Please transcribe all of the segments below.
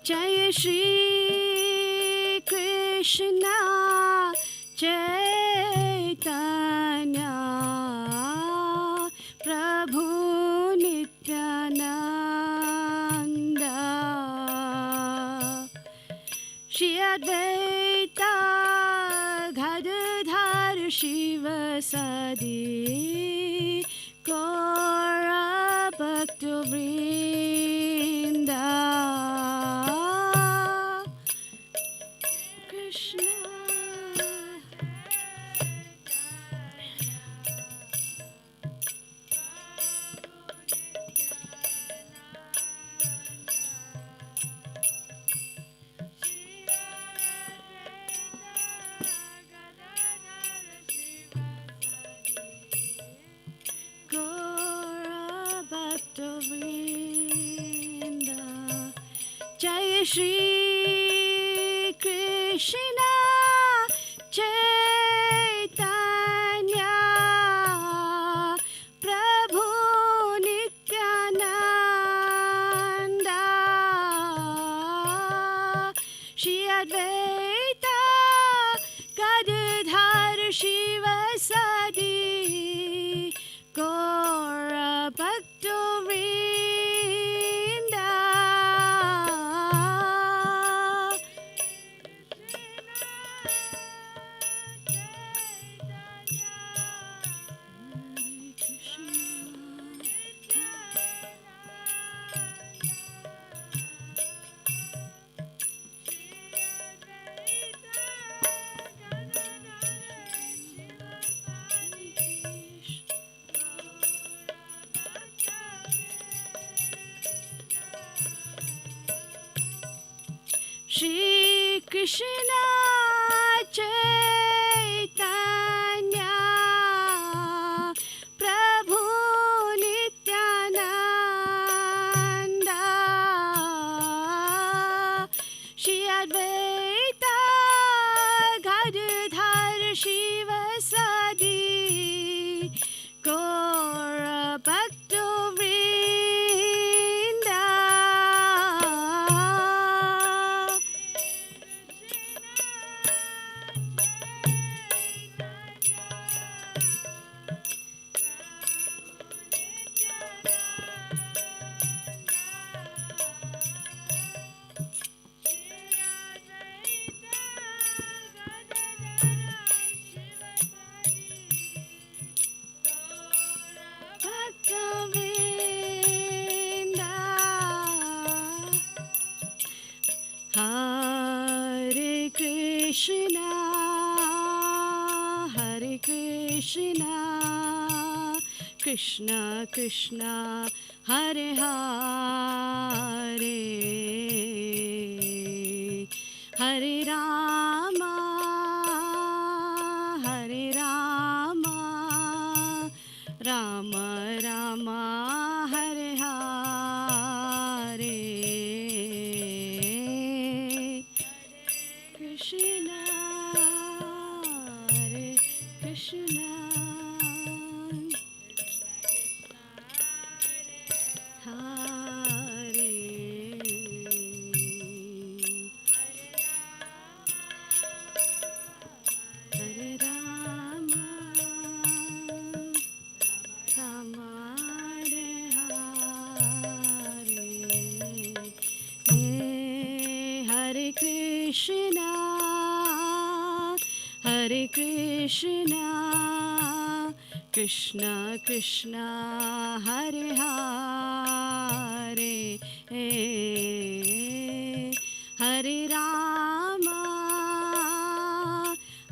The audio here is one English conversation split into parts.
Jai Shri Krishna Chaitanya Prabhu Nityananda Shri Advaita Gadadhar Shivasadi Gaura Bhakta Vrinda Krishna Gaura Bhakta Vrinda Jai Shri Krishna Chaitanya Prabhu Nityananda Shri Advaita Gadadhar Shivasadi Gaura Bhakta Vrinda Shri Krishna Chaitanya Prabhu Nityananda Shri Advaita Gadadhar Shivasadi Gaura Bhakta Vrinda Bhakta Vrinda Hare Krishna Hare Krishna Krishna Krishna Hare Hare Hare Rama Hare Rama Rama Rama Hare Hare Krishna Hare Krishna Hare Hare Rama Rama Hare Hare Hare Krishna Hare Krishna Krishna Krishna Hare Hare Hare Rama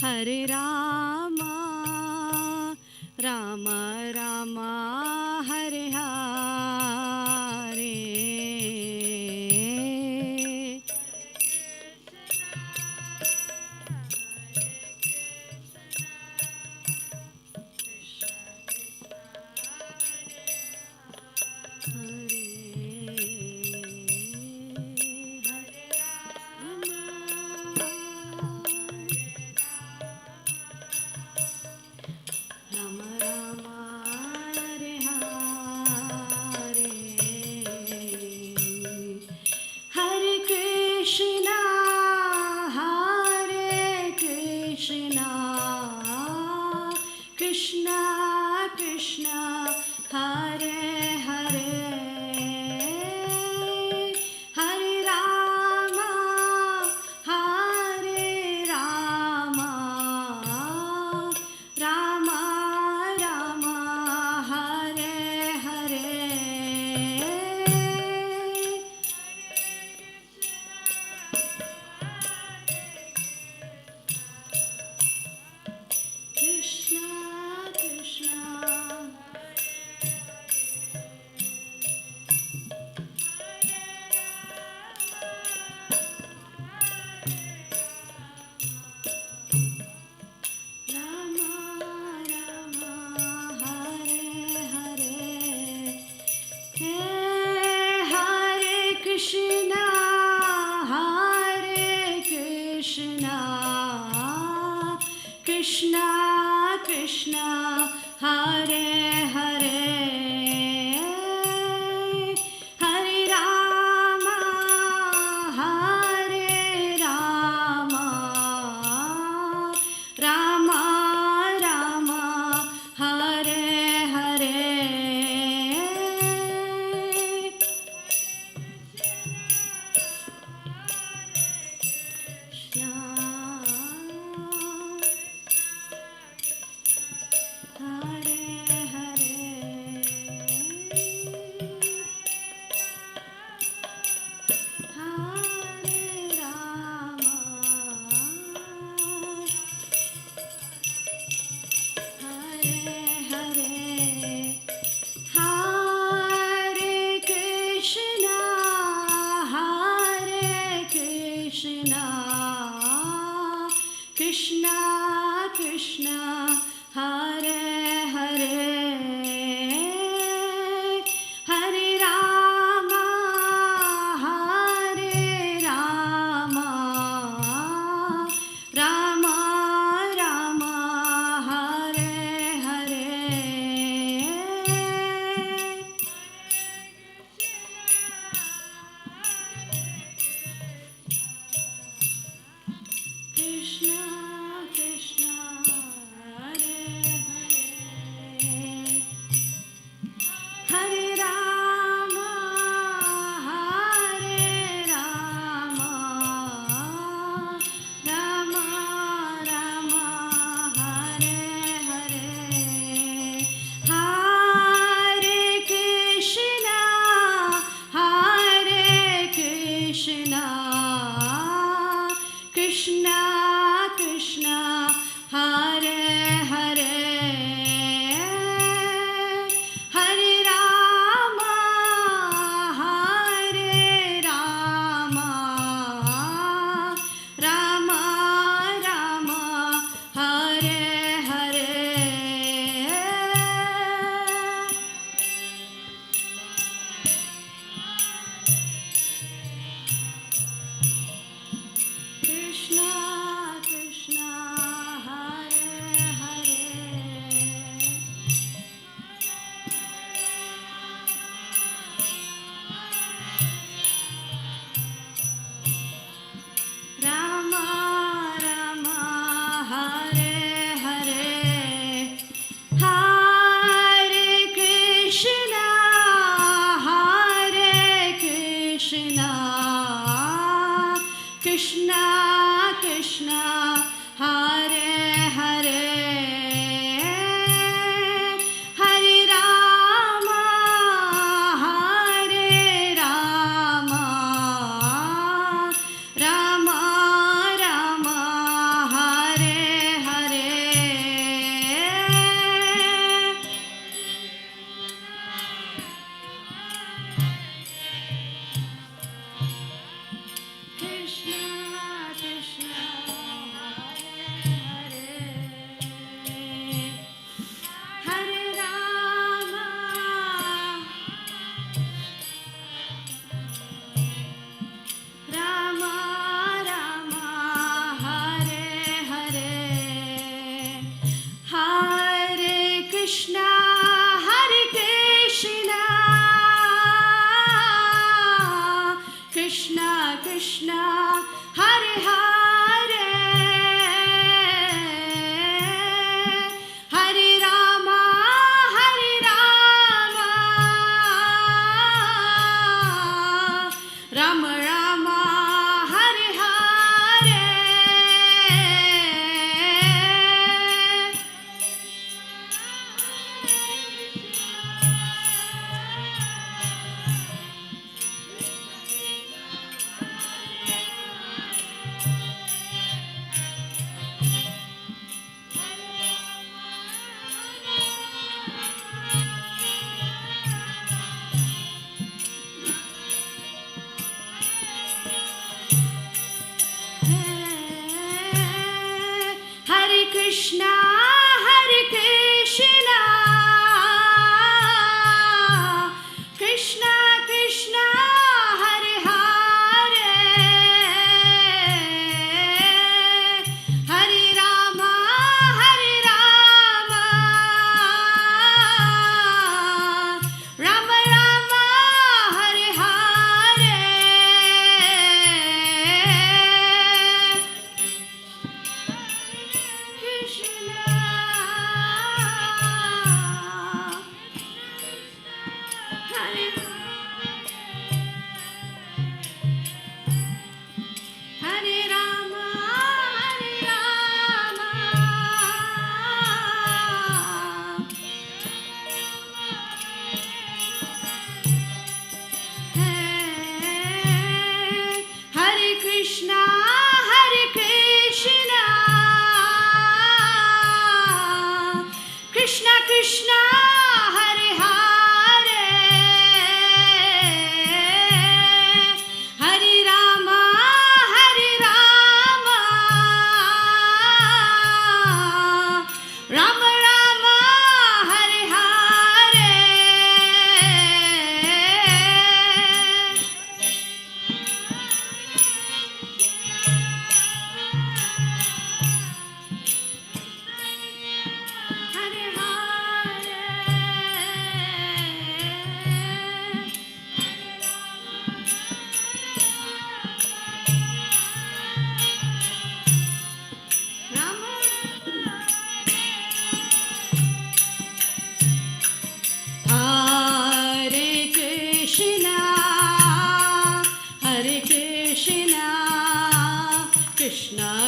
Hare Rama Rama Rama Hare Hare Rama Rama Hare Hare, Hare Rama, Hare Rama, Rama Rama, Hare Hare. Krishna Krishna,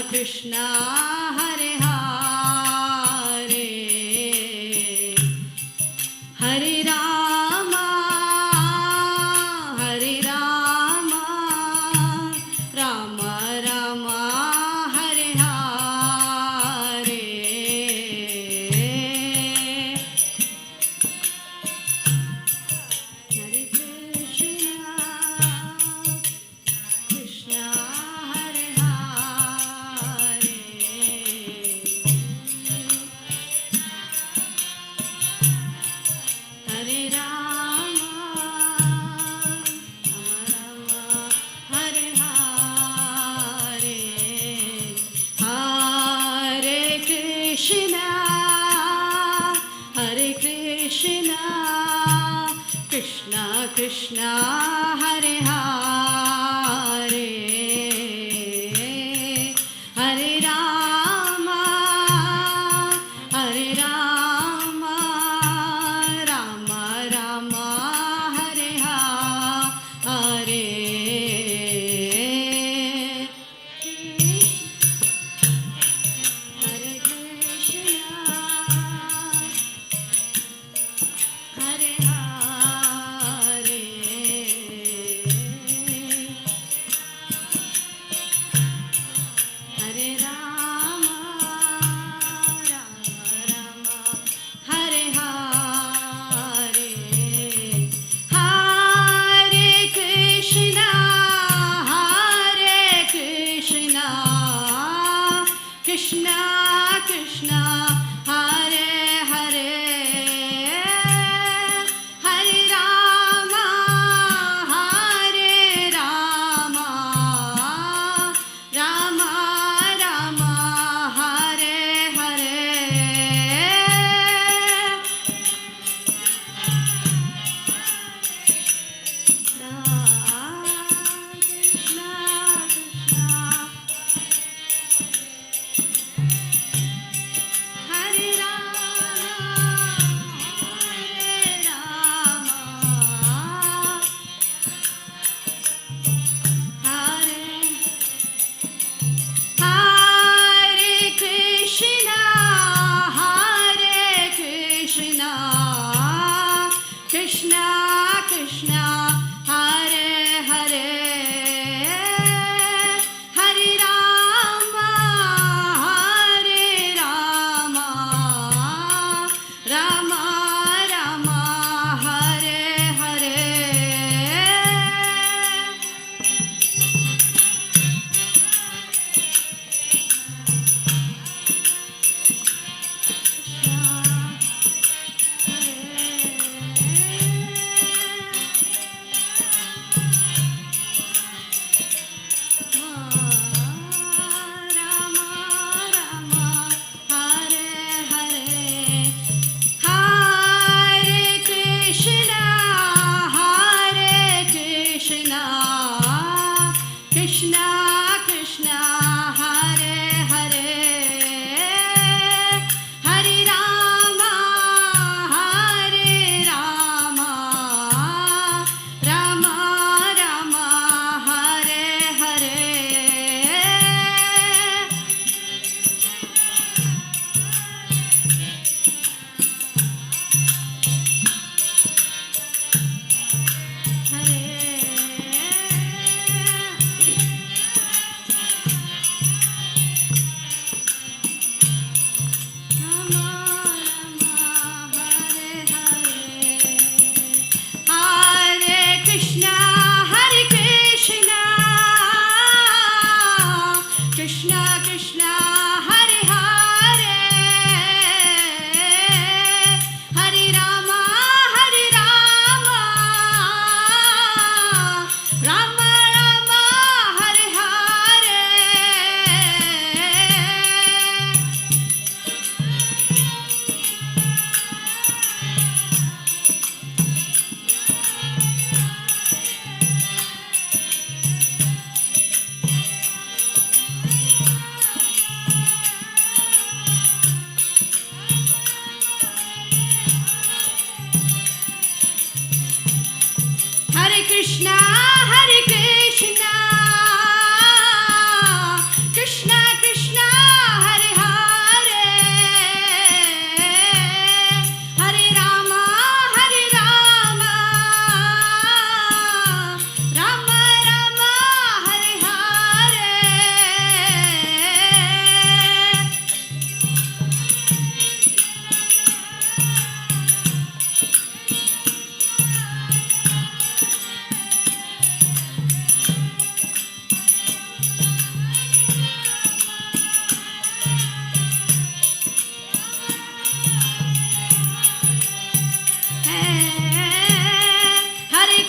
Krishna Hare Hare Hare Rama Hare Rama Rama Rama Hare Hare Hare Krishna Krishna Hare Hare Hare Rama Rama Hare Hare Hare Krishna Krishna Krishna Hare Hare Hare Rama Rama Rama Hare Hare Hare Krishna Hare Hare Hare Rama Rama Hare Hare Hare Krishna Krishna Krishna Hare Hare Hare Rama Rama Rama Hare Hare Krishna Krishna Hare Krishna Krishna Hare Hare Hare Rama Rama Rama Hare Hare Krishna Krishna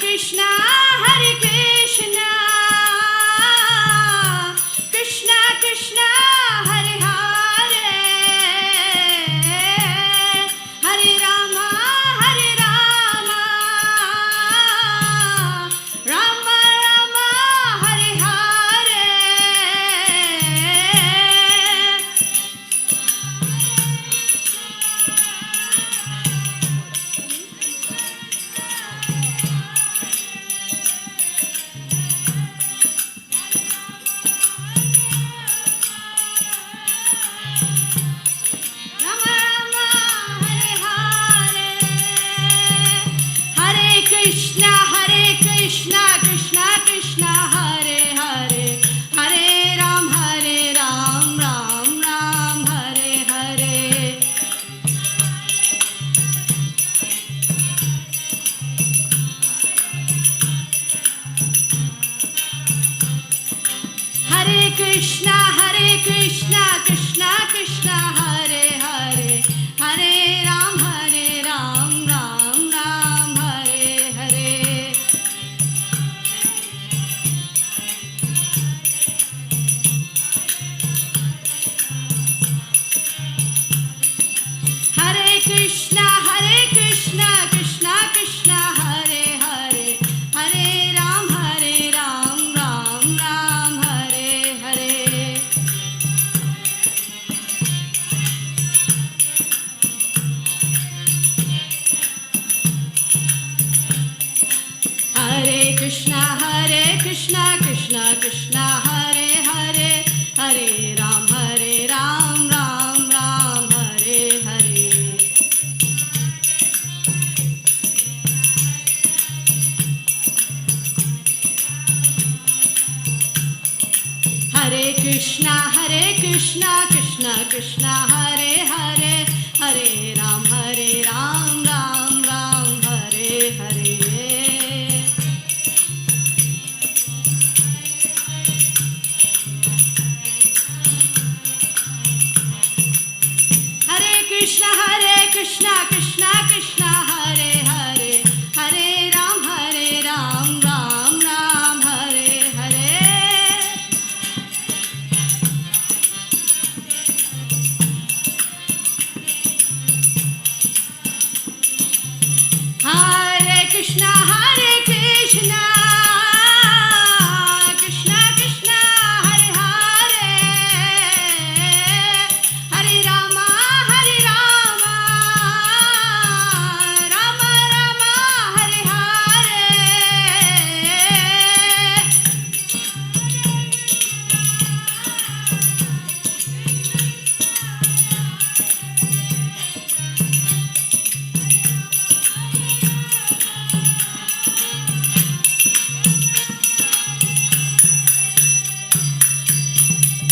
Krishna, Hare Krishna, Krishna Krishna, Hare Hare, Hare Rama, Hare Rama, Rama Rama, Hare Hare. Rama Rama, Hare Hare, Hare Krishna, Krishna Krishna, Hare Hare, Hare Ram, Ram Ram, Hare Hare. Hare Krishna, Krishna Krishna, Hare Hare, Hare Ram, Ram Ram, Hare Hare. Hare Krishna, Krishna Krishna, Hare Hare, Hare Ram, Ram Ram, Hare Hare. Hare Krishna, Krishna Krishna, Hare Hare, Hare Ram, Ram Ram, Hare Hare. Hare Krishna, Krishna Krishna, Hare Hare, Hare Ram, Ram Ram, Hare Hare. Hare Krishna, Krishna Krishna, Hare Hare, Hare Ram, Ram Ram, Hare Hare. Hare Krishna, Krishna Krishna, Hare Hare, Hare Rama, Rama Rama, Hare Hare.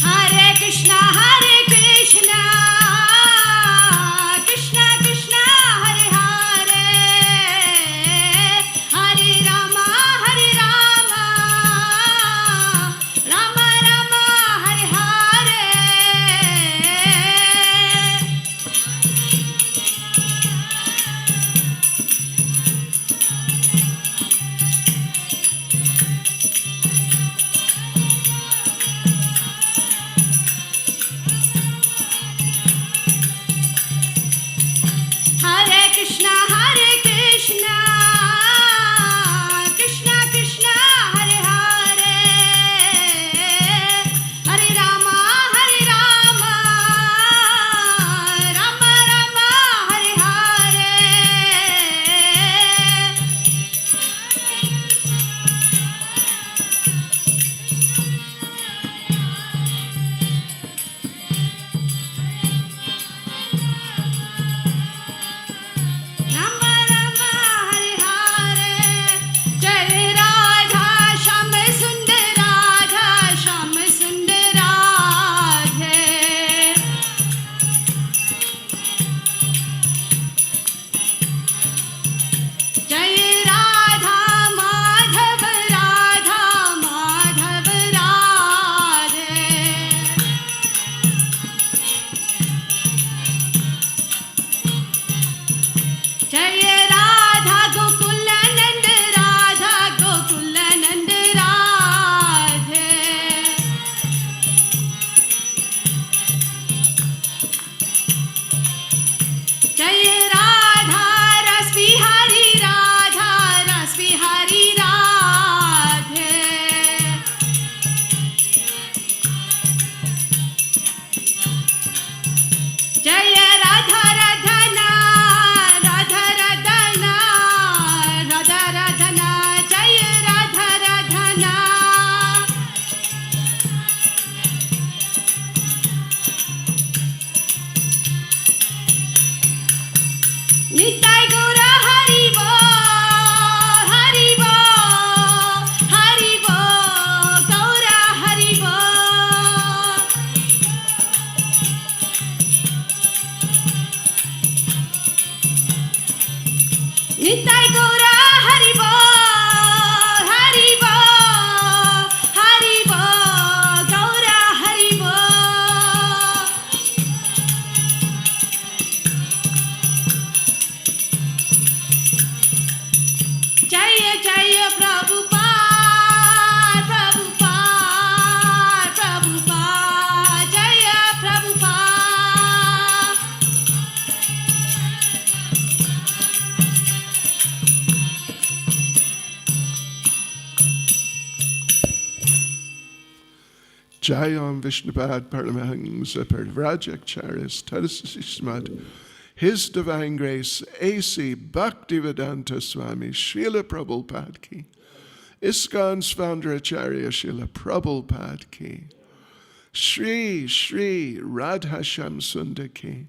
Hare Krishna, Krishna Krishna, Hare Hare, Hare Rama, Rama Rama, Hare Hare. Gaura Hari Bol, Hari Bol, Hari Bol, Gaura Hari Bol. Jaya Jaya Prabhupada, Prabhupada, Prabhupada, Jaya Prabhupada. Jayam Vishnupad Paramahamsa Parivrajakcharis Tadasishmad His Divine Grace A.C. Bhaktivedanta Swami Srila Prabhupada Ki ISKCON's founder Acharya Srila Prabhupada Ki Shri Shri Radhasham Sundar Ki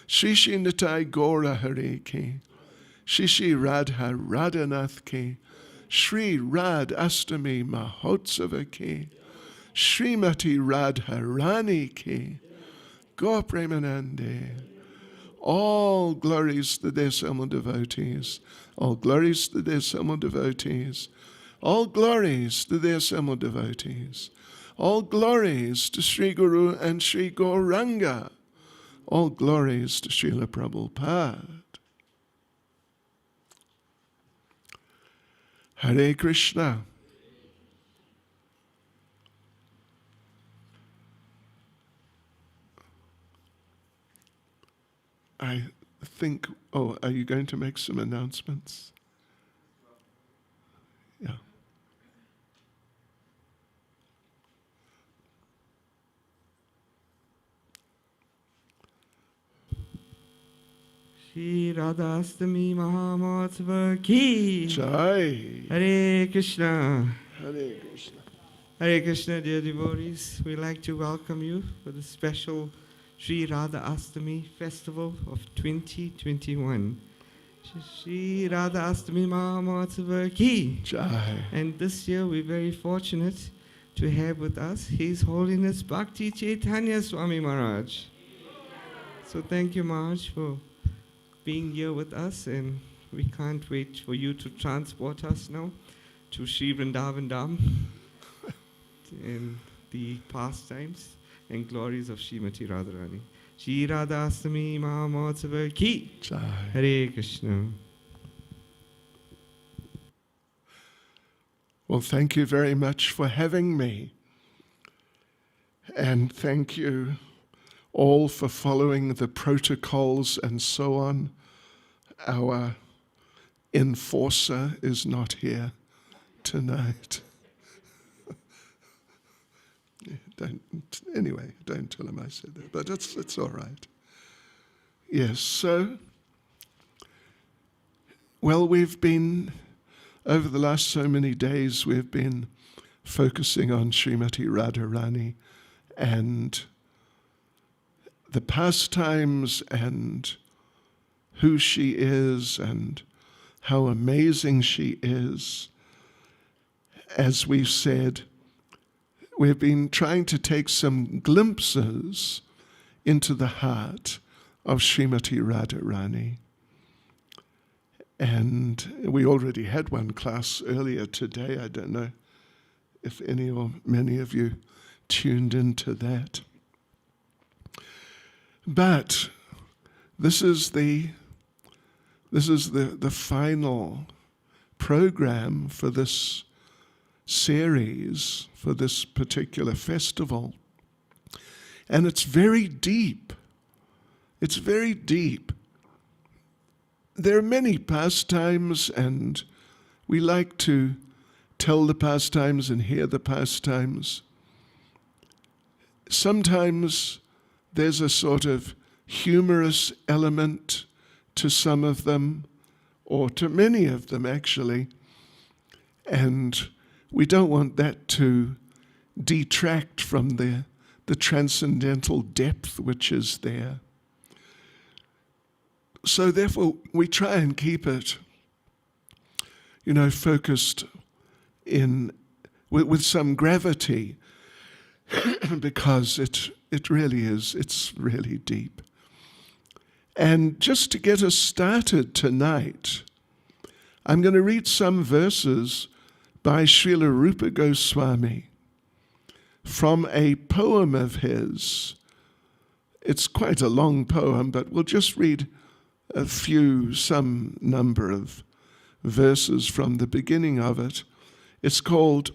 Shri Shri Nitai Gaura Hari Ki Shri Shri Radha Radhanath Ki Shri Radhastami Mahotsava Ki Srimati Radharani Ki Gaur Premanande. All glories to their Sama devotees. All glories to their Sama devotees. All glories to their Sama devotees. All glories to Sri Guru and Sri Gauranga. All glories to Srila Prabhupada. Hare Krishna. I think, are you going to make some announcements? Yeah. Shri Radhastami Mahamotsava Ki Jai. Hare Krishna. Hare Krishna. Hare Krishna, dear devotees. We'd like to welcome you for the special Shri Radhastami Festival of 2021. Shri Radhastami Mahamotsava Ki. Jai. And this year we're very fortunate to have with us His Holiness Bhakti Chaitanya Swami Maharaj. So thank you, Maharaj, for being here with us, and we can't wait for you to transport us now to Sri Vrindavan Dham and the pastimes and glories of Srimati Radharani. Shri Radhastami Mahamotsava Ki. Jai. Hare Krishna. Well, thank you very much for having me. And thank you all for following the protocols and so on. Our enforcer is not here tonight. Don't tell him I said that, but it's all right. Yes, so, well, we've been, over the last so many days, we've been focusing on Srimati Radharani and the pastimes and who she is and how amazing she is. As we've said, we've been trying to take some glimpses into the heart of Srimati Radharani. And we already had one class earlier today. I don't know if any or many of you tuned into that. But this is the final program for this series, for this particular festival. And it's very deep. It's very deep. There are many pastimes, and we like to tell the pastimes and hear the pastimes. Sometimes there's a sort of humorous element to some of them, or to many of them actually, and we don't want that to detract from the transcendental depth which is there. So therefore, we try and keep it, focused with some gravity, because it really is, it's really deep. And just to get us started tonight, I'm going to read some verses by Srila Rupa Goswami from a poem of his. It's quite a long poem, but we'll just read some number of verses from the beginning of it. It's called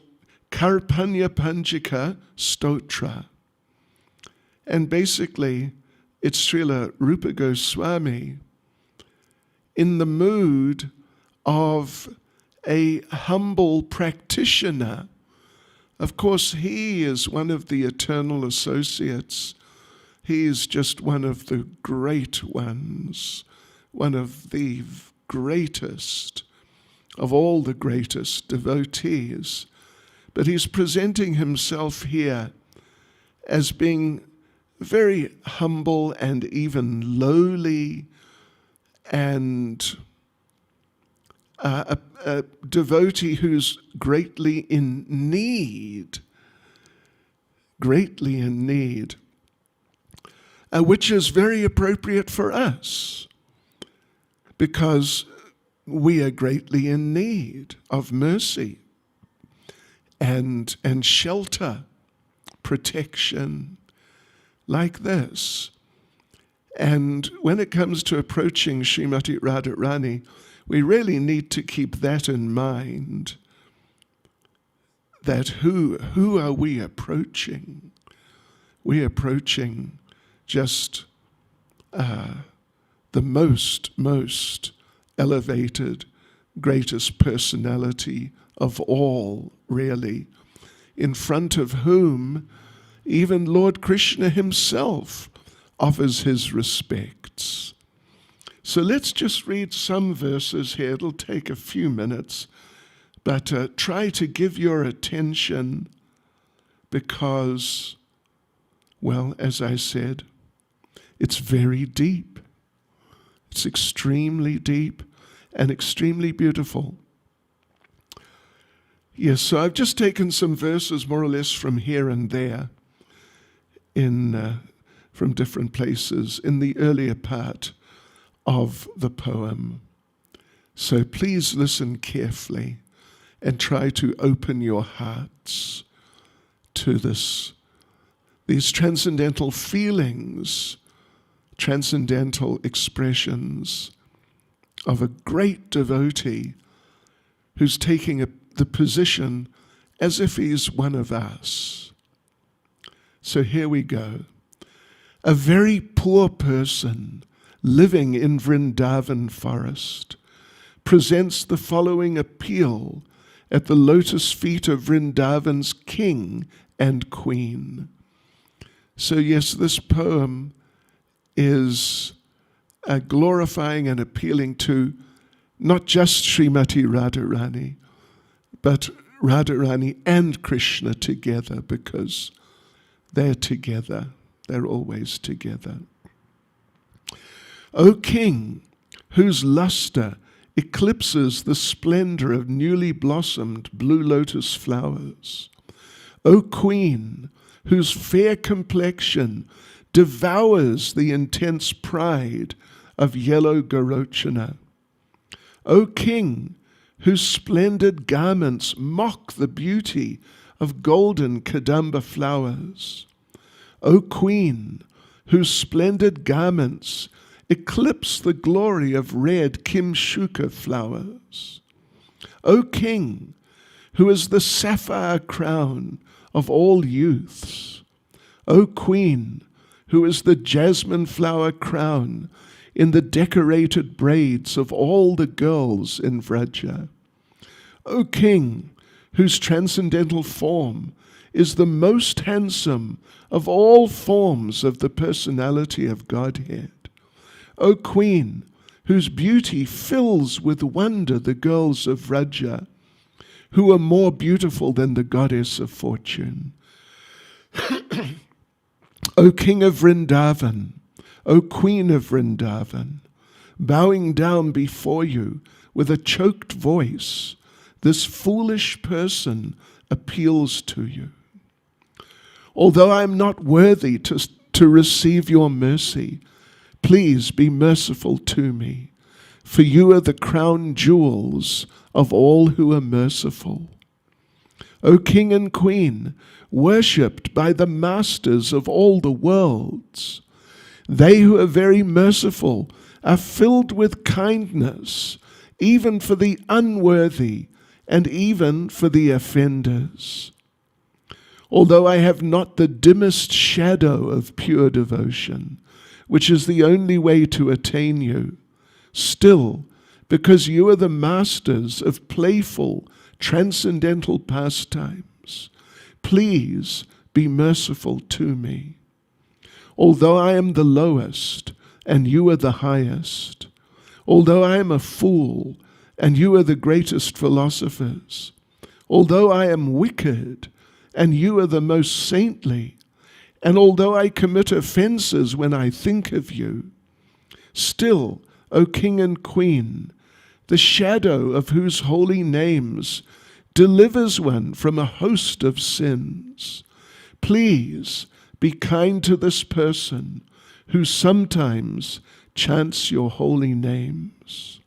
Karapanyapanjika Stotra. And basically, it's Srila Rupa Goswami in the mood of a humble practitioner. Of course, he is one of the eternal associates. He is just one of the great ones, one of the greatest of all the greatest devotees. But he's presenting himself here as being very humble and even lowly, and a devotee who's greatly in need, which is very appropriate for us, because we are greatly in need of mercy and shelter, protection, like this. And when it comes to approaching Srimati Radharani, we really need to keep that in mind, that who are we approaching? We're approaching just the most elevated, greatest personality of all, really, in front of whom even Lord Krishna himself offers his respects. So let's just read some verses here. It'll take a few minutes, but try to give your attention because, well, as I said, it's very deep. It's extremely deep and extremely beautiful. Yes, so I've just taken some verses more or less from here and there from different places in the earlier part of the poem. So please listen carefully and try to open your hearts to these transcendental feelings, transcendental expressions of a great devotee who's taking the position as if he's one of us. So here we go. A very poor person living in Vrindavan forest presents the following appeal at the lotus feet of Vrindavan's king and queen. So yes, this poem is glorifying and appealing to not just Srimati Radharani, but Radharani and Krishna together, because they're together. They're always together. O King, whose luster eclipses the splendor of newly blossomed blue lotus flowers. O Queen, whose fair complexion devours the intense pride of yellow Garochana. O King, whose splendid garments mock the beauty of golden Kadamba flowers. O Queen, whose splendid garments eclipse the glory of red Kimshuka flowers. O King, who is the sapphire crown of all youths. O Queen, who is the jasmine flower crown in the decorated braids of all the girls in Vraja. O King, whose transcendental form is the most handsome of all forms of the personality of Godhead. O Queen, whose beauty fills with wonder the girls of Vraja, who are more beautiful than the goddess of fortune. O King of Vrindavan, O Queen of Vrindavan, bowing down before you with a choked voice, this foolish person appeals to you. Although I am not worthy to receive your mercy, please be merciful to me, for you are the crown jewels of all who are merciful. O King and Queen, worshipped by the masters of all the worlds, they who are very merciful are filled with kindness, even for the unworthy and even for the offenders. Although I have not the dimmest shadow of pure devotion, which is the only way to attain you, still, because you are the masters of playful, transcendental pastimes, please be merciful to me. Although I am the lowest and you are the highest, although I am a fool and you are the greatest philosophers, although I am wicked and you are the most saintly, and although I commit offenses when I think of you, still, O King and Queen, the shadow of whose holy names delivers one from a host of sins, please be kind to this person who sometimes chants your holy names.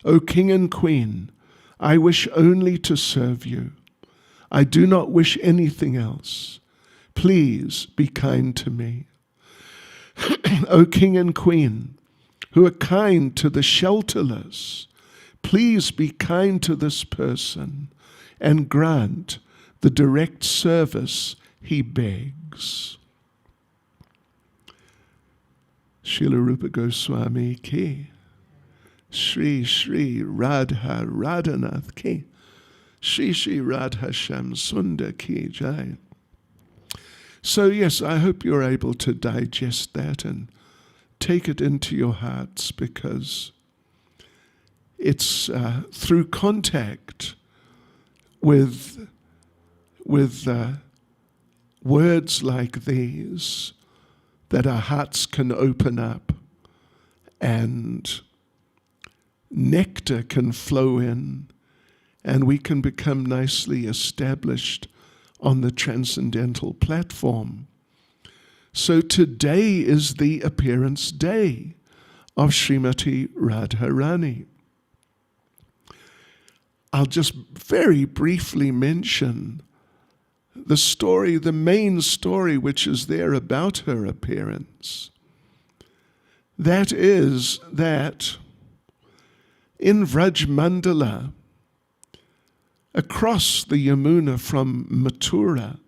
O King and Queen, I wish only to serve you. I do not wish anything else. Please be kind to me. O King and Queen, who are kind to the shelterless, please be kind to this person and grant the direct service he begs. Srila Rupa Goswami ki, Shri Shri Radha Radhanath ki, Shri Shri Radha Sham Sundar ki jai. So yes, I hope you're able to digest that and take it into your hearts, because it's through contact with words like these that our hearts can open up and nectar can flow in, and we can become nicely established on the transcendental platform. So today is the appearance day of Srimati Radharani. I'll just very briefly mention the story, the main story which is there about her appearance. That is that in Vraj Mandala, across the Yamuna from Mathura,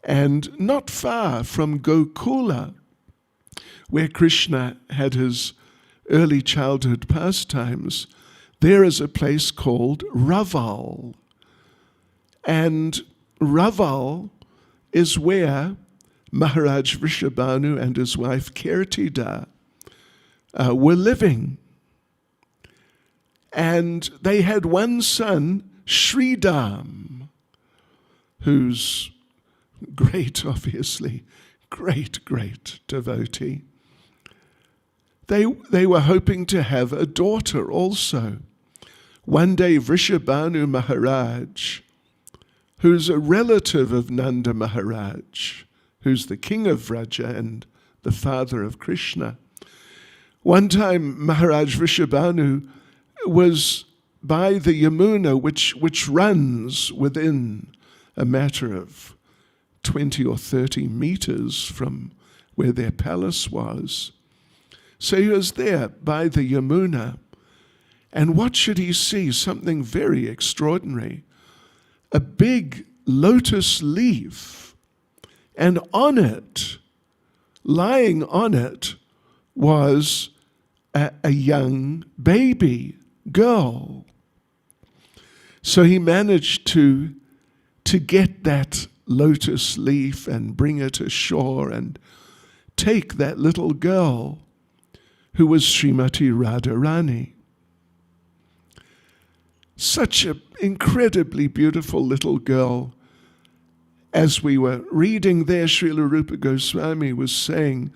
and not far from Gokula, where Krishna had his early childhood pastimes, there is a place called Raval. And Raval is where Maharaj Vrishabhanu and his wife Kirtida were living. And they had one son, Sridham, who's great, obviously, great devotee. They were hoping to have a daughter also. One day Vrishabhanu Maharaj, who's a relative of Nanda Maharaj, who's the king of Vraja and the father of Krishna, one time Maharaj Vrishabhanu was by the Yamuna, which runs within a matter of 20 or 30 meters from where their palace was. So he was there by the Yamuna, and what should he see? Something very extraordinary. A big lotus leaf, and on it, lying on it, was a young baby girl. So he managed to get that lotus leaf and bring it ashore and take that little girl, who was Srimati Radharani. Such an incredibly beautiful little girl. As we were reading there, Srila Rupa Goswami was saying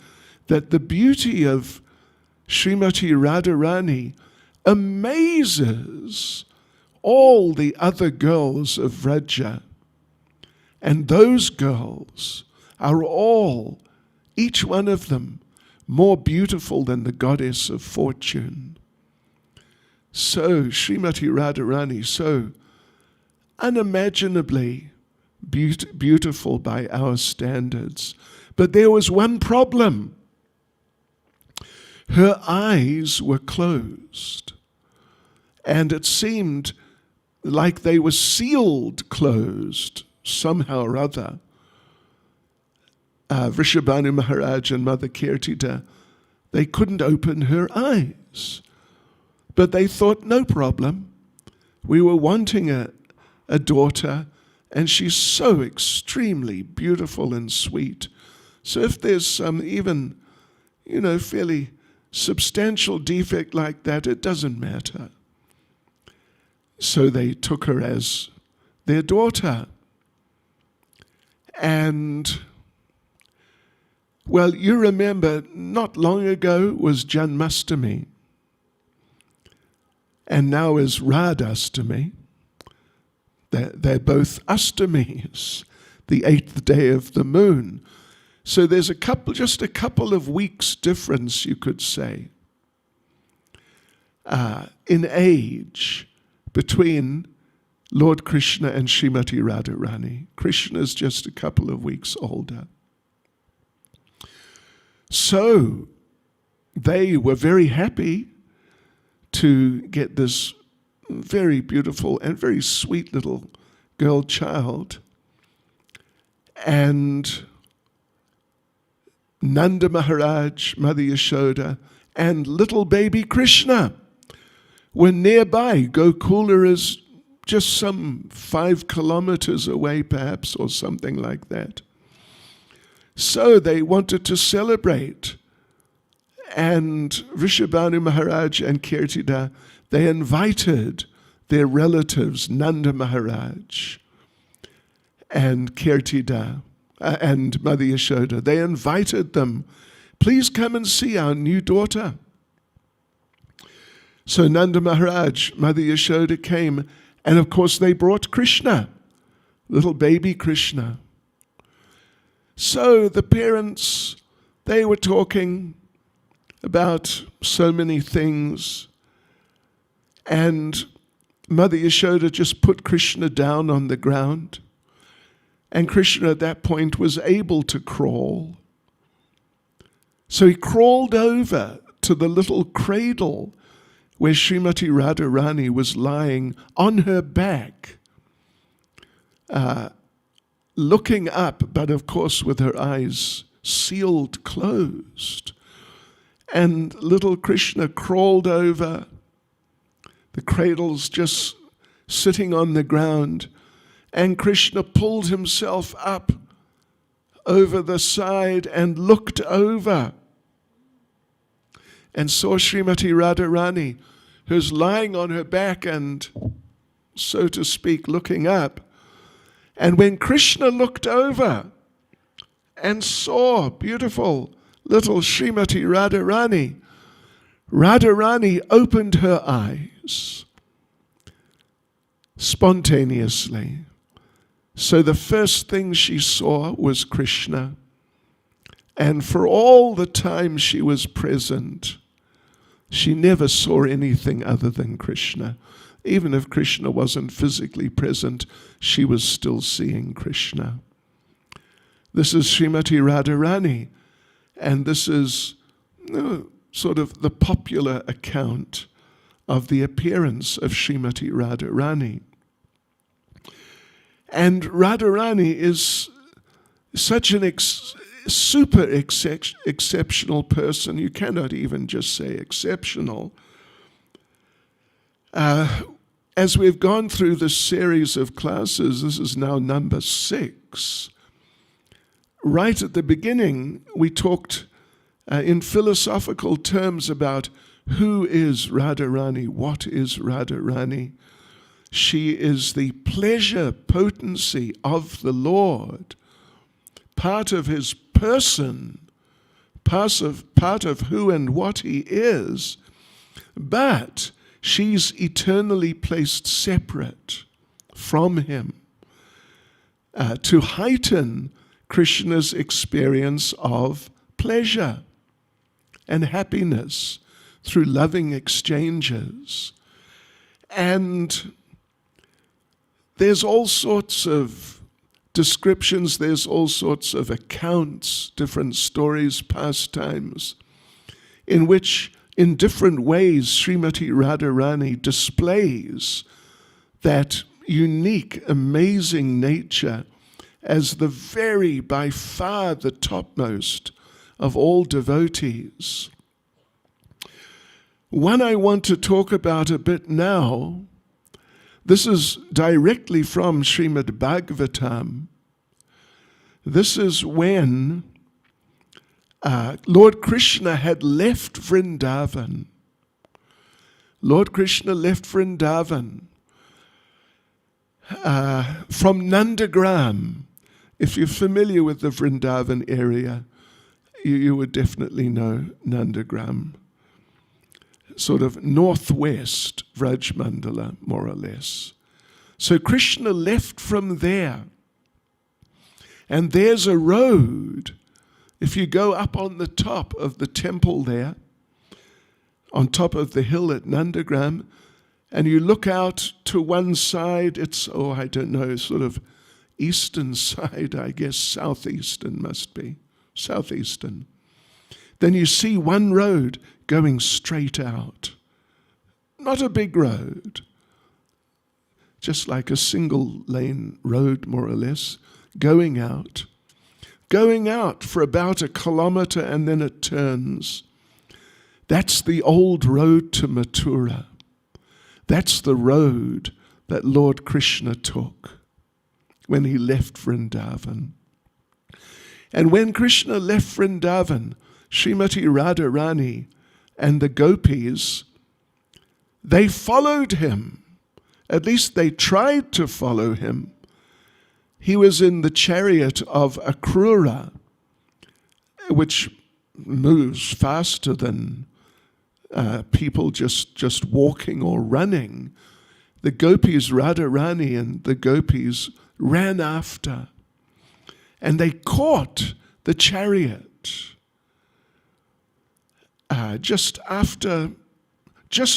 that the beauty of Srimati Radharani amazes all the other girls of Vraja. And those girls are all, each one of them, more beautiful than the goddess of fortune. So Srimati Radharani, so unimaginably beautiful by our standards. But there was one problem. Her eyes were closed, and it seemed like they were sealed closed somehow or other. Vrishabhanu Maharaj and Mother Kirtida, they couldn't open her eyes. But they thought, no problem. We were wanting a daughter, and she's so extremely beautiful and sweet. So if there's some even, fairly substantial defect like that, it doesn't matter. So they took her as their daughter. And, well, you remember not long ago was Janmashtami, and now is Radhastami. They're both Ashtamis, the 8th day of the moon. So there's just a couple of weeks difference, you could say, in age between Lord Krishna and Srimati Radharani. Krishna is just a couple of weeks older. So they were very happy to get this very beautiful and very sweet little girl child. And Nanda Maharaj, Mother Yashoda, and little baby Krishna were nearby. Gokula is just some 5 kilometers away, perhaps, or something like that. So they wanted to celebrate. And Vrishabhanu Maharaj and Kirtida, they invited their relatives, Nanda Maharaj and Kirtida and Mother Yashoda. They invited them, please come and see our new daughter. So Nanda Maharaj, Mother Yashoda came, and of course they brought Krishna, little baby Krishna. So the parents, they were talking about so many things, and Mother Yashoda just put Krishna down on the ground, and Krishna at that point was able to crawl. So he crawled over to the little cradle where Srimati Radharani was lying on her back, looking up, but of course with her eyes sealed closed. And little Krishna crawled over. The cradle's just sitting on the ground. And Krishna pulled himself up over the side and looked over and saw Srimati Radharani, who's lying on her back and, so to speak, looking up. And when Krishna looked over and saw beautiful little Srimati Radharani, Radharani opened her eyes spontaneously. So the first thing she saw was Krishna. And for all the time she was present, she never saw anything other than Krishna. Even if Krishna wasn't physically present, she was still seeing Krishna. This is Srimati Radharani. And this is sort of the popular account of the appearance of Srimati Radharani. And Radharani is such an super exceptional person. You cannot even just say exceptional. As we've gone through this series of classes, this is now number 6. Right at the beginning, we talked in philosophical terms about who is Radharani, what is Radharani. She is the pleasure potency of the Lord, part of his person, part of who and what he is, but she's eternally placed separate from him to heighten Krishna's experience of pleasure. and happiness through loving exchanges. And there's all sorts of descriptions, there's all sorts of accounts, different stories, pastimes, in which, in different ways, Srimati Radharani displays that unique, amazing nature as the very, by far, the topmost of all devotees. One I want to talk about a bit now, this is directly from Srimad Bhagavatam. This is when Lord Krishna had left Vrindavan. Lord Krishna left Vrindavan from Nandagram. If you're familiar with the Vrindavan area, you would definitely know Nandagram. Sort of northwest Vraj Mandala, more or less. So Krishna left from there. And there's a road. If you go up on the top of the temple there, on top of the hill at Nandagram, and you look out to one side, it's, I don't know, sort of eastern side, I guess, southeastern must be, southeastern. Then you see one road going straight out. Not a big road, just like a single lane road, more or less, going out for about 1 kilometer, and then it turns. That's the old road to Mathura. That's the road that Lord Krishna took when he left Vrindavan. And when Krishna left Vrindavan, Srimati Radharani and the gopis, they followed him. At least they tried to follow him. He was in the chariot of Akrura, which moves faster than people just walking or running. The gopis, Radharani and the gopis, ran after, and they caught the chariot. Just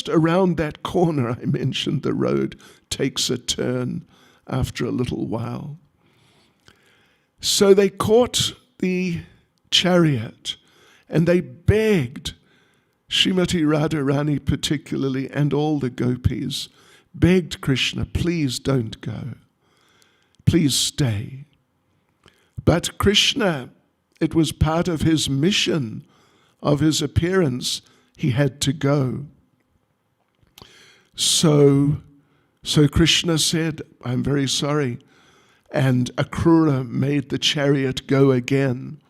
around that corner I mentioned, the road takes a turn after a little while. So they caught the chariot and they begged, Srimati Radharani particularly and all the gopis, begged Krishna, please don't go. Please stay. But Krishna, it was part of his mission, of his appearance, he had to go. So Krishna said, I'm very sorry. And Akrura made the chariot go again.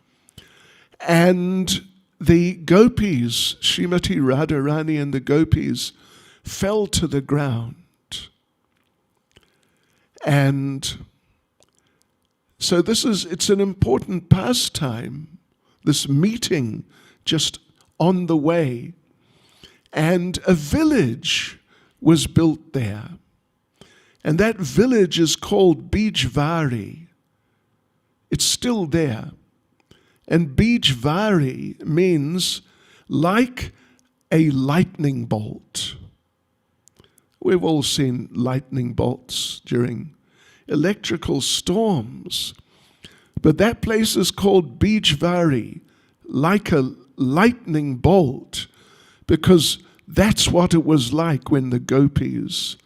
And the gopis, Srimati Radharani and the gopis, fell to the ground. And so it's an important pastime, this meeting just on the way. And a village was built there. And that village is called Bijvari. It's still there. And Bijvari means like a lightning bolt. We've all seen lightning bolts during electrical storms. But that place is called Bijvari, like a lightning bolt, because that's what it was like when the gopis,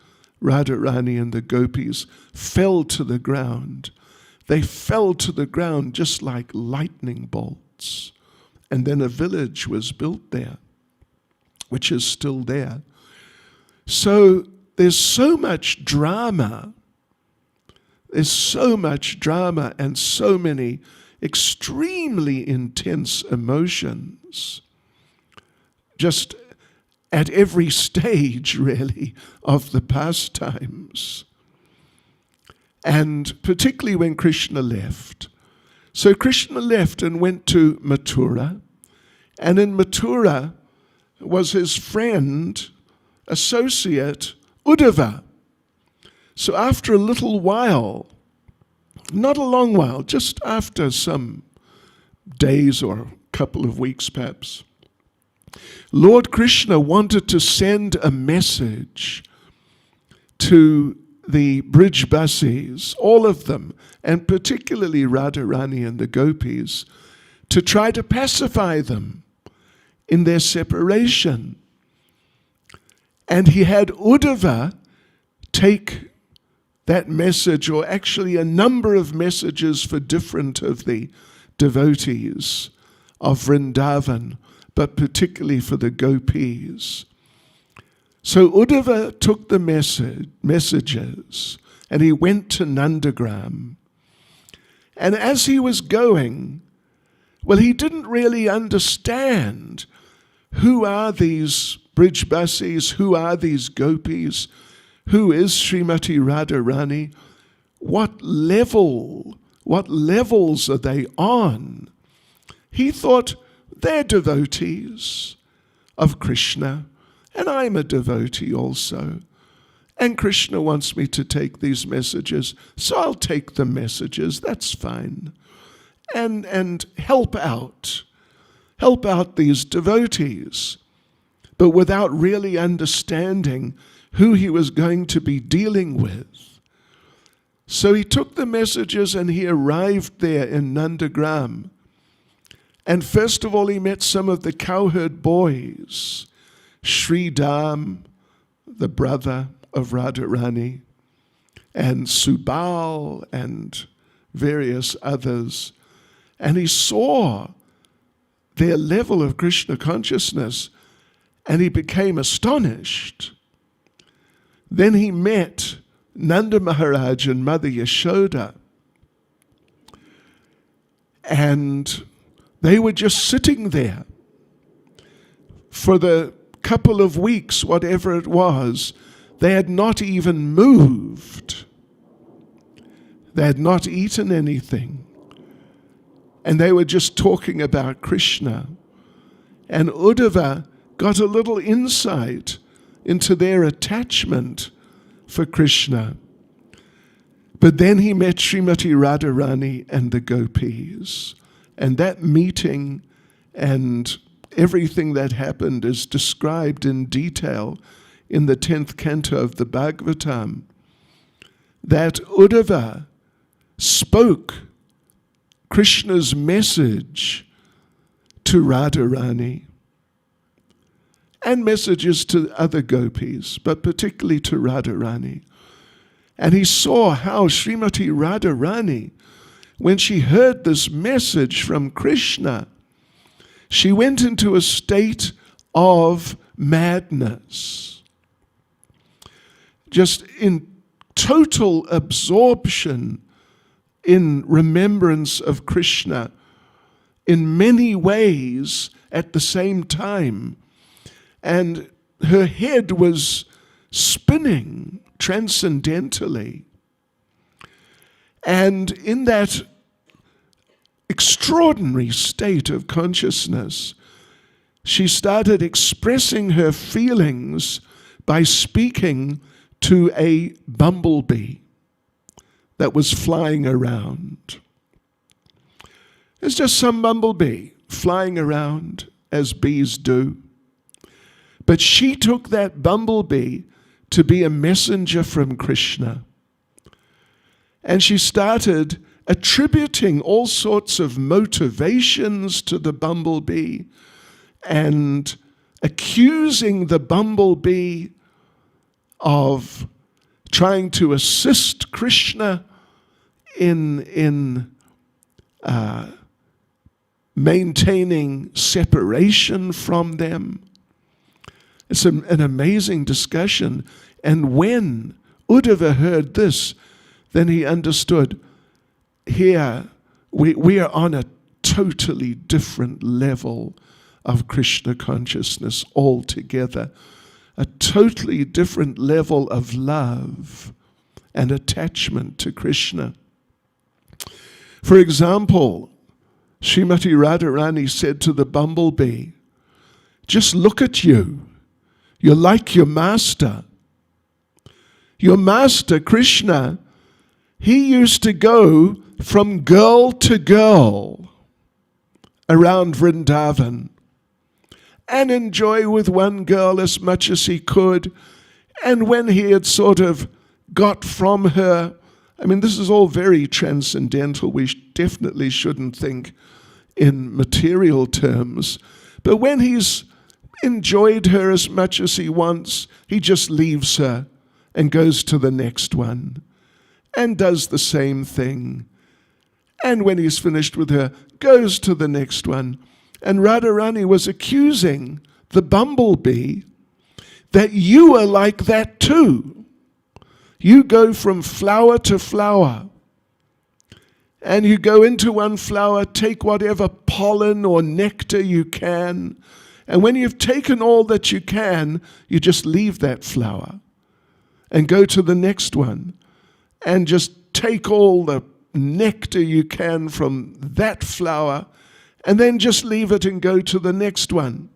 Radharani and the gopis, fell to the ground. They fell to the ground just like lightning bolts. And then a village was built there, which is still there. So there's so much drama. There's so much drama and so many extremely intense emotions. Just at every stage, really, of the pastimes. And particularly when Krishna left. So Krishna left and went to Mathura. And in Mathura was his friend, associate, Uddhava. So after a little while, not a long while, just after some days or a couple of weeks perhaps, Lord Krishna wanted to send a message to the Brijbasis, all of them, and particularly Radharani and the gopis, to try to pacify them in their separation. And he had Uddhava take that message, or actually a number of messages for different of the devotees of Vrindavan, but particularly for the gopis. So Uddhava took the messages and he went to Nandagram. And as he was going, well, he didn't really understand who are these Brijbasis, who are these gopis, who is Srimati Radharani, what levels are they on? He thought, they're devotees of Krishna, and I'm a devotee also. And Krishna wants me to take these messages, so I'll take the messages, that's fine. And help out these devotees, but without really understanding who he was going to be dealing with. So he took the messages and he arrived there in Nandagram. And first of all, he met some of the cowherd boys, Sridham, the brother of Radharani, and Subal and various others. And he saw their level of Krishna consciousness and he became astonished. Then he met Nanda Maharaj and Mother Yashoda, and they were just sitting there for the couple of weeks, whatever it was. They had not even moved. They had not eaten anything. And they were just talking about Krishna. And Uddhava got a little insight into their attachment for Krishna. But then he met Srimati Radharani and the gopis. And that meeting and everything that happened is described in detail in the 10th canto of the Bhagavatam. That Uddhava spoke Krishna's message to Radharani and messages to other gopis, but particularly to Radharani. And he saw how Srimati Radharani, when she heard this message from Krishna, she went into a state of madness, just in total absorption in remembrance of Krishna in many ways at the same time. And her head was spinning transcendentally. And in that extraordinary state of consciousness, she started expressing her feelings by speaking to a bumblebee that was flying around. It's just some bumblebee flying around as bees do. But she took that bumblebee to be a messenger from Krishna. And she started attributing all sorts of motivations to the bumblebee and accusing the bumblebee of trying to assist Krishna in maintaining separation from them. It's an amazing discussion. And when Uddhava heard this, then he understood, here we are on a totally different level of Krishna consciousness altogether, a totally different level of love and attachment to Krishna. For example, Srimati Radharani said to the bumblebee, just look at you. You're like your master. Your master, Krishna, he used to go from girl to girl around Vrindavan. and enjoy with one girl as much as he could. And when he had sort of got from her, I mean, this is all very transcendental. We definitely shouldn't think in material terms. But when he's enjoyed her as much as he wants, he just leaves her and goes to the next one and does the same thing. And when he's finished with her, goes to the next one. And Radharani was accusing the bumblebee that you are like that too. You go from flower to flower. And you go into one flower, take whatever pollen or nectar you can. And when you've taken all that you can, you just leave that flower and go to the next one and just take all the nectar you can from that flower and then just leave it and go to the next one.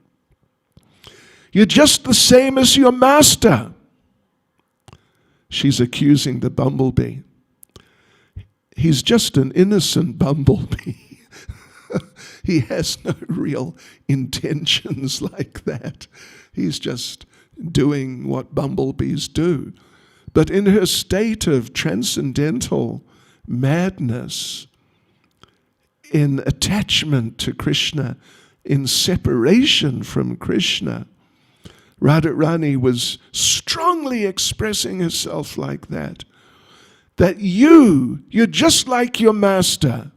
You're just the same as your master. She's accusing the bumblebee. He's just an innocent bumblebee. He has no real intentions like that. He's just doing what bumblebees do. But in her state of transcendental madness, in attachment to Krishna, in separation from Krishna, Radharani was strongly expressing herself like that. That you're just like your master.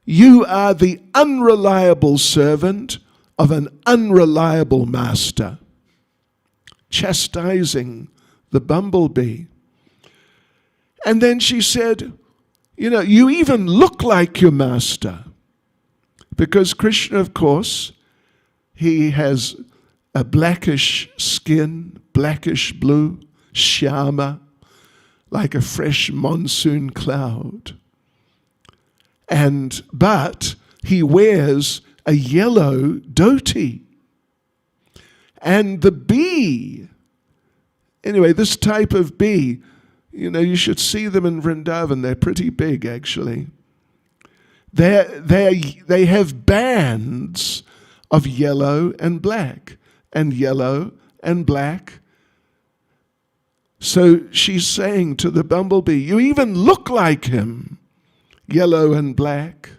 You are the unreliable servant of an unreliable master. Chastising the bumblebee. And then she said, you even look like your master. Because Krishna, of course, he has a blackish skin, blackish blue, shyama, like a fresh monsoon cloud. But he wears a yellow dhoti. And the bee, anyway, this type of bee, you should see them in Vrindavan. They're pretty big, actually. They have bands of yellow and black, and yellow and black. So she's saying to the bumblebee, you even look like him, yellow and black.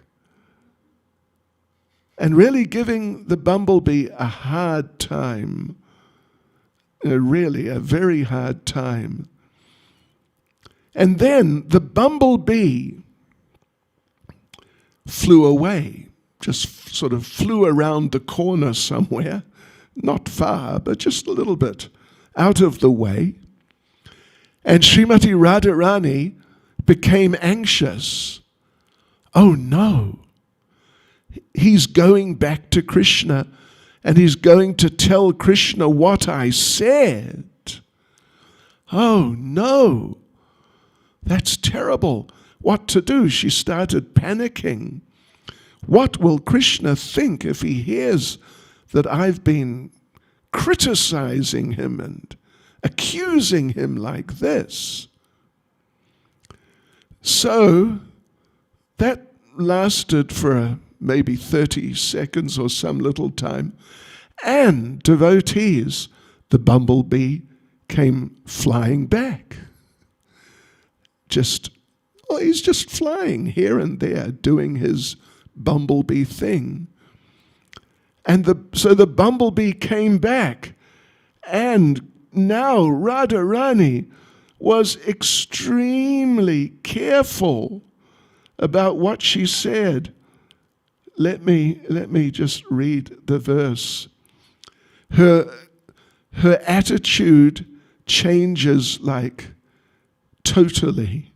And really giving the bumblebee a hard time, really a very hard time. And then the bumblebee flew away, just sort of flew around the corner somewhere, not far, but just a little bit out of the way. And Srimati Radharani became anxious. Oh no, he's going back to Krishna and he's going to tell Krishna what I said. Oh no, that's terrible. What to do? She started panicking. What will Krishna think if he hears that I've been criticizing him and accusing him like this? So that lasted for maybe 30 seconds or some little time. And devotees, the bumblebee came flying back. He's just flying here and there, doing his bumblebee thing. And so the bumblebee came back. And now Radharani was extremely careful about what she said. Let me just read the verse. Her attitude changes like totally.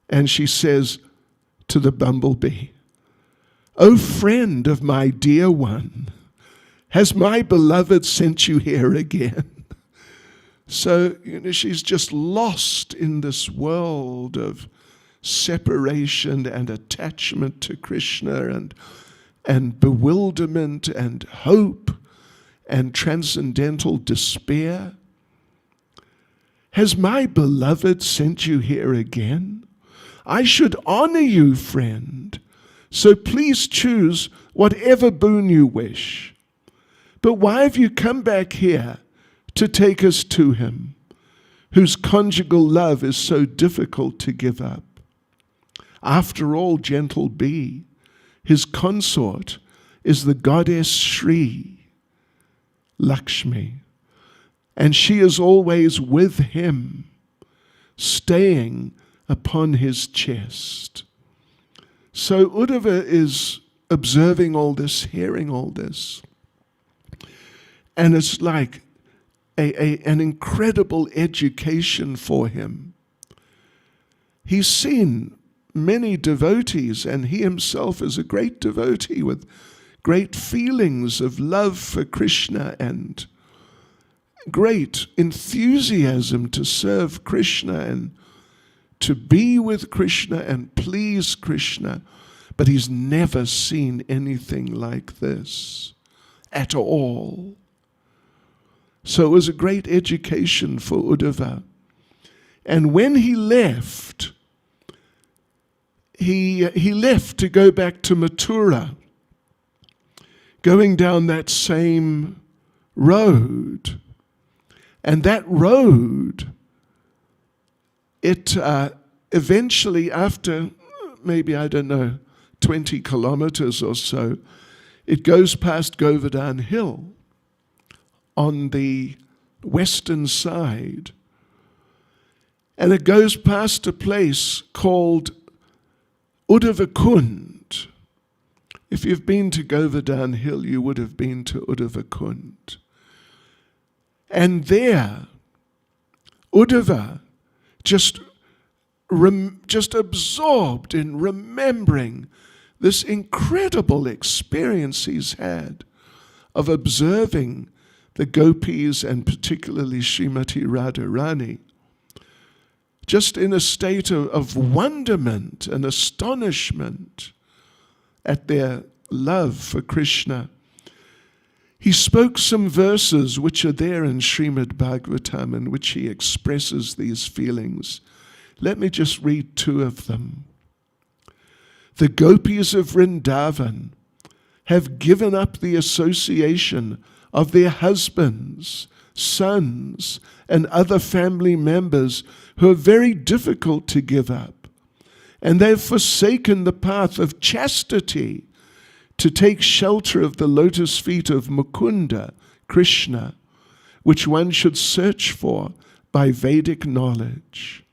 And she says to the bumblebee, "O friend of my dear one, has my beloved sent you here again?" So, she's just lost in this world of separation and attachment to Krishna and bewilderment and hope and transcendental despair. Has my beloved sent you here again? I should honor you, friend. So please choose whatever boon you wish. But why have you come back here to take us to him, whose conjugal love is so difficult to give up? After all, gentle bee, his consort is the goddess Shri, Lakshmi, and she is always with him, staying upon his chest. So Uddhava is observing all this, hearing all this, and it's like an incredible education for him. He's seen many devotees, and he himself is a great devotee with great feelings of love for Krishna and great enthusiasm to serve Krishna and to be with Krishna and please Krishna. But he's never seen anything like this at all. So it was a great education for Uddhava. And when he left, he left to go back to Mathura, going down that same road. And that road, it eventually, after maybe, 20 kilometers or so, it goes past Govardhan Hill on the western side. And it goes past a place called Uddhavakund. If you've been to Govardhan Hill, you would have been to Uddhavakund. And there, Uddhava, just absorbed in remembering this incredible experience he's had of observing the gopis and particularly Srimati Radharani, just in a state of wonderment and astonishment at their love for Krishna. He spoke some verses which are there in Srimad Bhagavatam in which he expresses these feelings. Let me just read two of them. The gopis of Vrindavan have given up the association of their husbands, sons, and other family members who are very difficult to give up. And they've forsaken the path of chastity to take shelter of the lotus feet of Mukunda, Krishna, which one should search for by Vedic knowledge.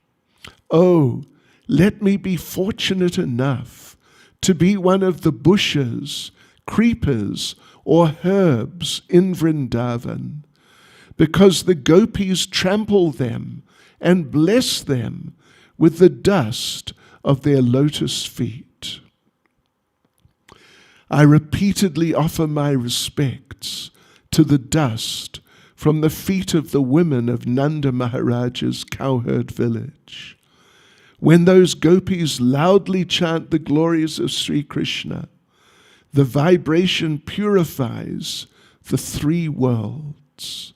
Oh, let me be fortunate enough to be one of the bushes, creepers, or herbs in Vrindavan, because the gopis trample them and bless them with the dust of their lotus feet. I repeatedly offer my respects to the dust from the feet of the women of Nanda Maharaja's cowherd village. When those gopis loudly chant the glories of Sri Krishna, the vibration purifies the three worlds.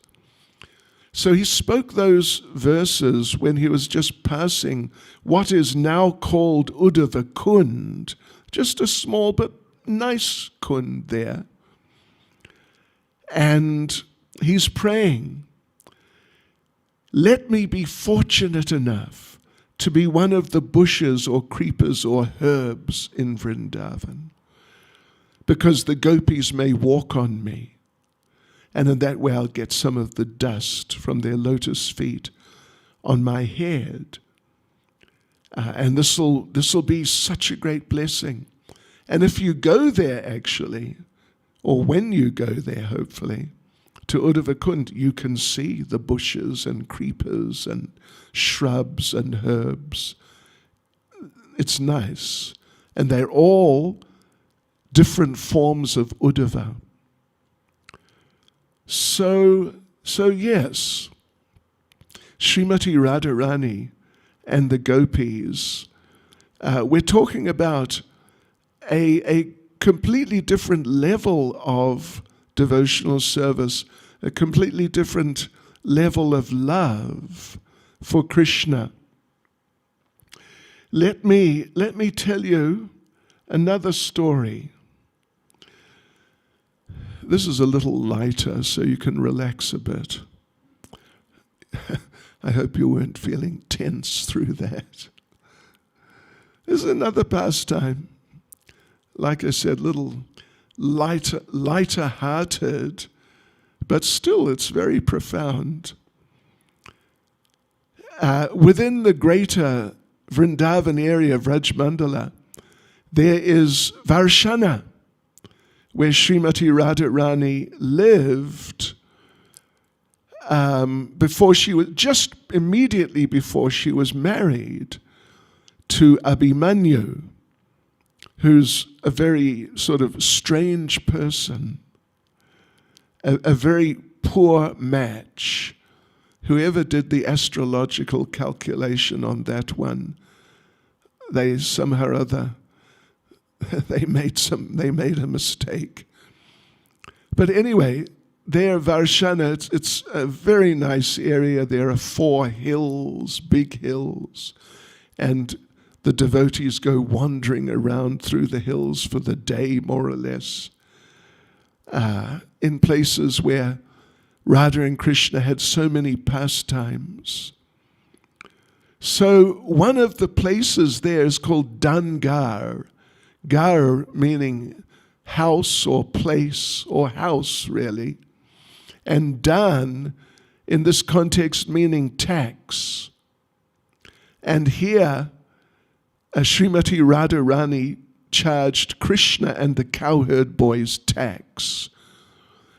So he spoke those verses when he was just passing what is now called Uddhavakund, just a small but nice kund there. And he's praying, let me be fortunate enough to be one of the bushes or creepers or herbs in Vrindavan, because the gopis may walk on me, and in that way I'll get some of the dust from their lotus feet on my head. And this will be such a great blessing. And if you go there actually, or when you go there hopefully, to Uddhavakund, you can see the bushes and creepers and shrubs and herbs. It's nice. And they're all different forms of Uddhava. So yes, Srimati Radharani and the gopis, we're talking about a completely different level of devotional service, a completely different level of love for Krishna. Let me tell you another story. this is a little lighter so you can relax a bit. I hope you weren't feeling tense through that. This is another pastime. Like I said, little lighter-hearted, but still it's very profound. Within the greater Vrindavan area of Rajmandala, there is Varshana, where Srimati Radharani lived just immediately before she was married to Abhimanyu, who's a very sort of strange person, a very poor match. Whoever did the astrological calculation on that one, they somehow or other, they made a mistake. But anyway, there, Varshana, it's a very nice area. There are 4 hills, big hills, and the devotees go wandering around through the hills for the day, more or less, in places where Radha and Krishna had so many pastimes. So one of the places there is called Dangar. Gar meaning house or place or house, really. And Dan, in this context, meaning tax. And here, Srimati Radharani charged Krishna and the cowherd boys tax.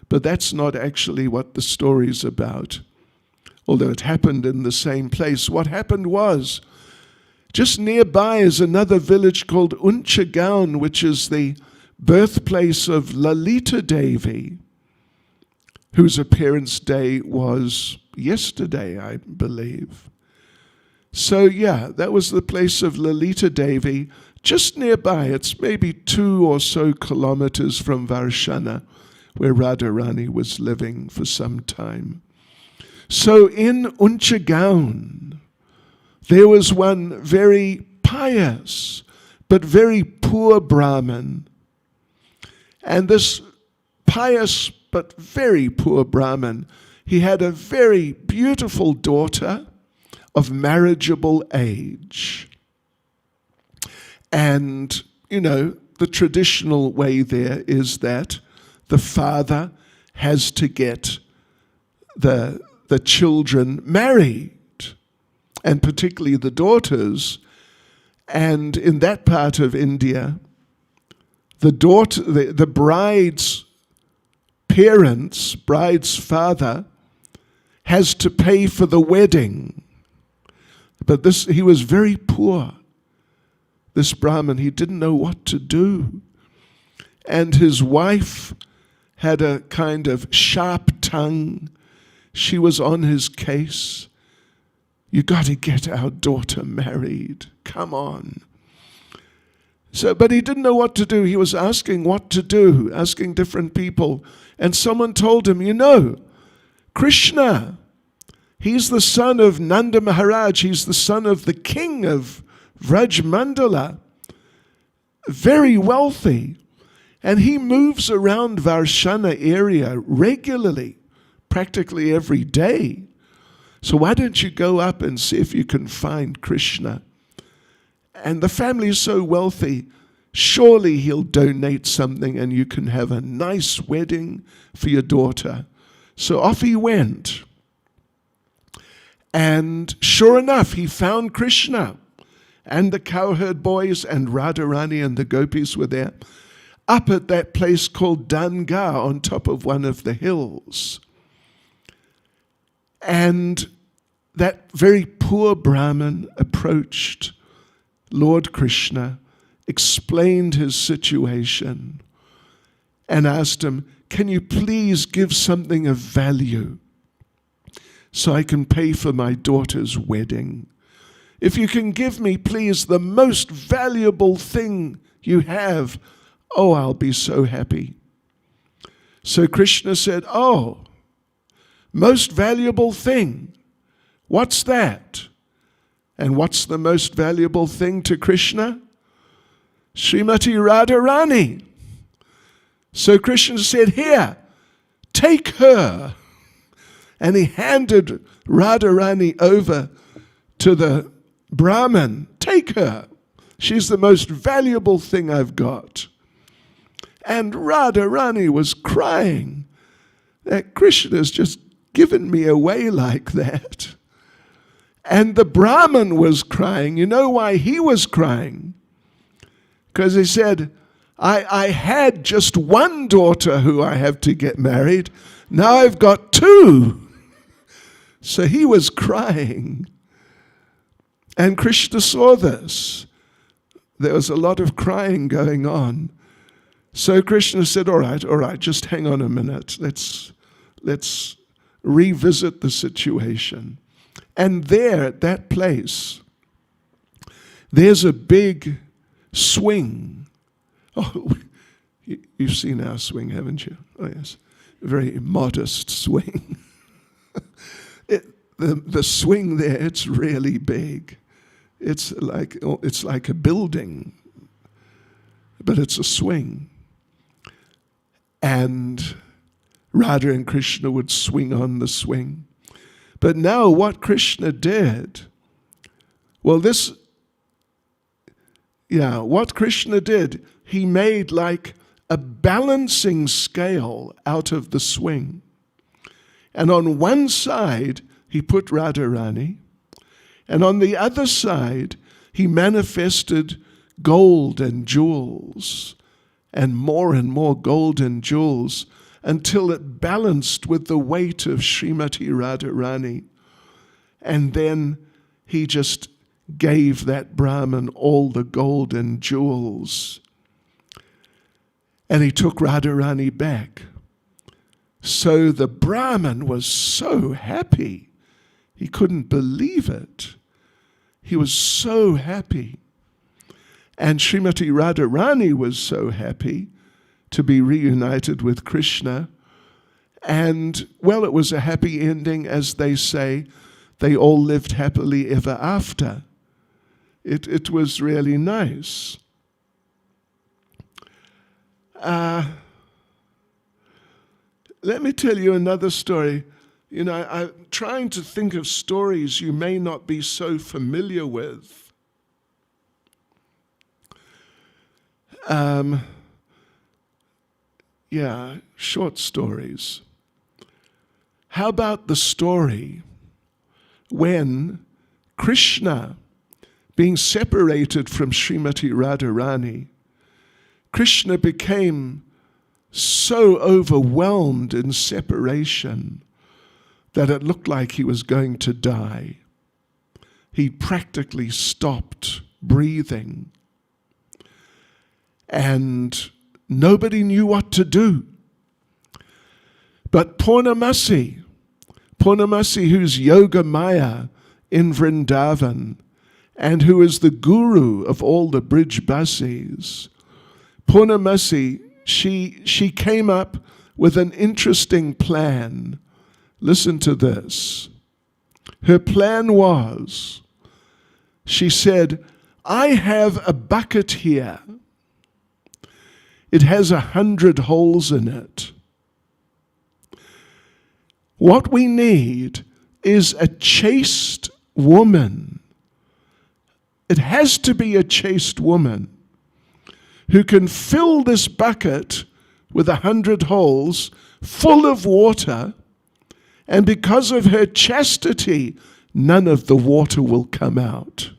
But that's not actually what the story's about, although it happened in the same place. What happened was, just nearby is another village called Untigaon, which is the birthplace of Lalita Devi, whose appearance day was yesterday, I believe. So yeah, that was the place of Lalita Devi, just nearby. It's maybe 2 or so kilometers from Varshana, where Radharani was living for some time. So in Untigaon, there was one very pious but very poor Brahmin. And this pious but very poor Brahmin, he had a very beautiful daughter of marriageable age. And, the traditional way there is that the father has to get the children married, and particularly the daughters. And in that part of India, the bride's parents, bride's father, has to pay for the wedding. But he was very poor. This Brahmin, he didn't know what to do. And his wife had a kind of sharp tongue. She was on his case. You got to get our daughter married. Come on. But he didn't know what to do. He was asking what to do, asking different people. And someone told him, Krishna, he's the son of Nanda Maharaj. He's the son of the king of Vrajmandala, very wealthy. And he moves around Varshana area regularly, practically every day. So why don't you go up and see if you can find Krishna? And the family is so wealthy, surely he'll donate something and you can have a nice wedding for your daughter. So off he went. And sure enough, he found Krishna. And the cowherd boys and Radharani and the gopis were there, up at that place called Dangar on top of one of the hills. And that very poor Brahmin approached Lord Krishna, explained his situation, and asked him, can you please give something of value so I can pay for my daughter's wedding? If you can give me, please, the most valuable thing you have, I'll be so happy. So Krishna said, most valuable thing. What's that? And what's the most valuable thing to Krishna? Srimati Radharani. So Krishna said, here, take her. And he handed Radharani over to the Brahmin. Take her. She's the most valuable thing I've got. And Radharani was crying that Krishna's just given me away like that. And the Brahmin was crying. You know why he was crying? Because he said, I had just one daughter who I have to get married. Now I've got two. So he was crying. And Krishna saw this. There was a lot of crying going on. So Krishna said, all right, just hang on a minute. Let's revisit the situation. And there at that place, there's a big swing. Oh, you've seen our swing, haven't you? Oh, yes. A very modest swing. The swing there, it's really big. It's like a building, but it's a swing. And Radha and Krishna would swing on the swing. But now what Krishna did, what Krishna did, he made like a balancing scale out of the swing. And on one side, he put Radharani, and on the other side, he manifested gold and jewels, and more gold and jewels, until it balanced with the weight of Srimati Radharani. And then he just gave that Brahmin all the gold and jewels. And he took Radharani back. So the Brahmin was so happy. He couldn't believe it. He was so happy. And Srimati Radharani was so happy to be reunited with Krishna. And, well, it was a happy ending, as they say. They all lived happily ever after. It was really nice. Let me tell you another story. You know, I'm trying to think of stories you may not be so familiar with. Short stories. How about the story when Krishna, being separated from Srimati Radharani, Krishna became so overwhelmed in separation that it looked like he was going to die. He practically stopped breathing. And nobody knew what to do. But Purnamasi, who's Yoga Maya in Vrindavan, and who is the guru of all the Brijbasis, Purnamasi, she came up with an interesting plan. Listen to this. Her plan was, she said, I have a bucket here. It has 100 holes in it. What we need is a chaste woman. It has to be a chaste woman who can fill this bucket with 100 holes full of water, and because of her chastity, none of the water will come out.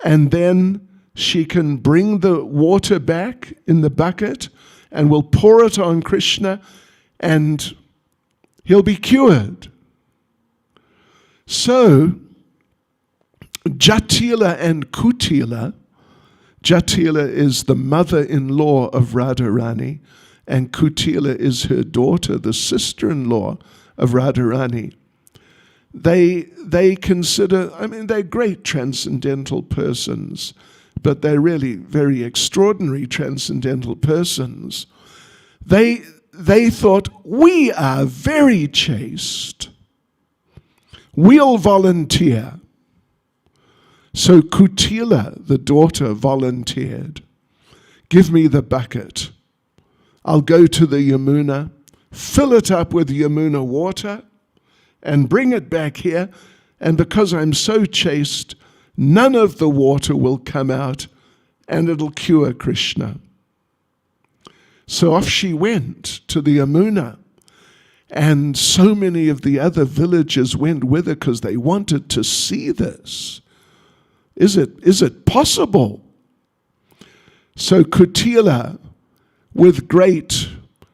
And then she can bring the water back in the bucket and will pour it on Krishna, and he'll be cured. So, Jatila and Kutila, Jatila is the mother-in-law of Radharani, and Kutila is her daughter, the sister-in-law of Radharani. They consider, they're great transcendental persons, but they're really very extraordinary transcendental persons. They thought, we are very chaste. We'll volunteer. So Kutila, the daughter, volunteered. Give me the bucket. I'll go to the Yamuna, fill it up with Yamuna water and bring it back here. And because I'm so chaste, none of the water will come out and it'll cure Krishna. So off she went to the Yamuna. And so many of the other villagers went with her because they wanted to see this. Is it possible? So Kutila, with great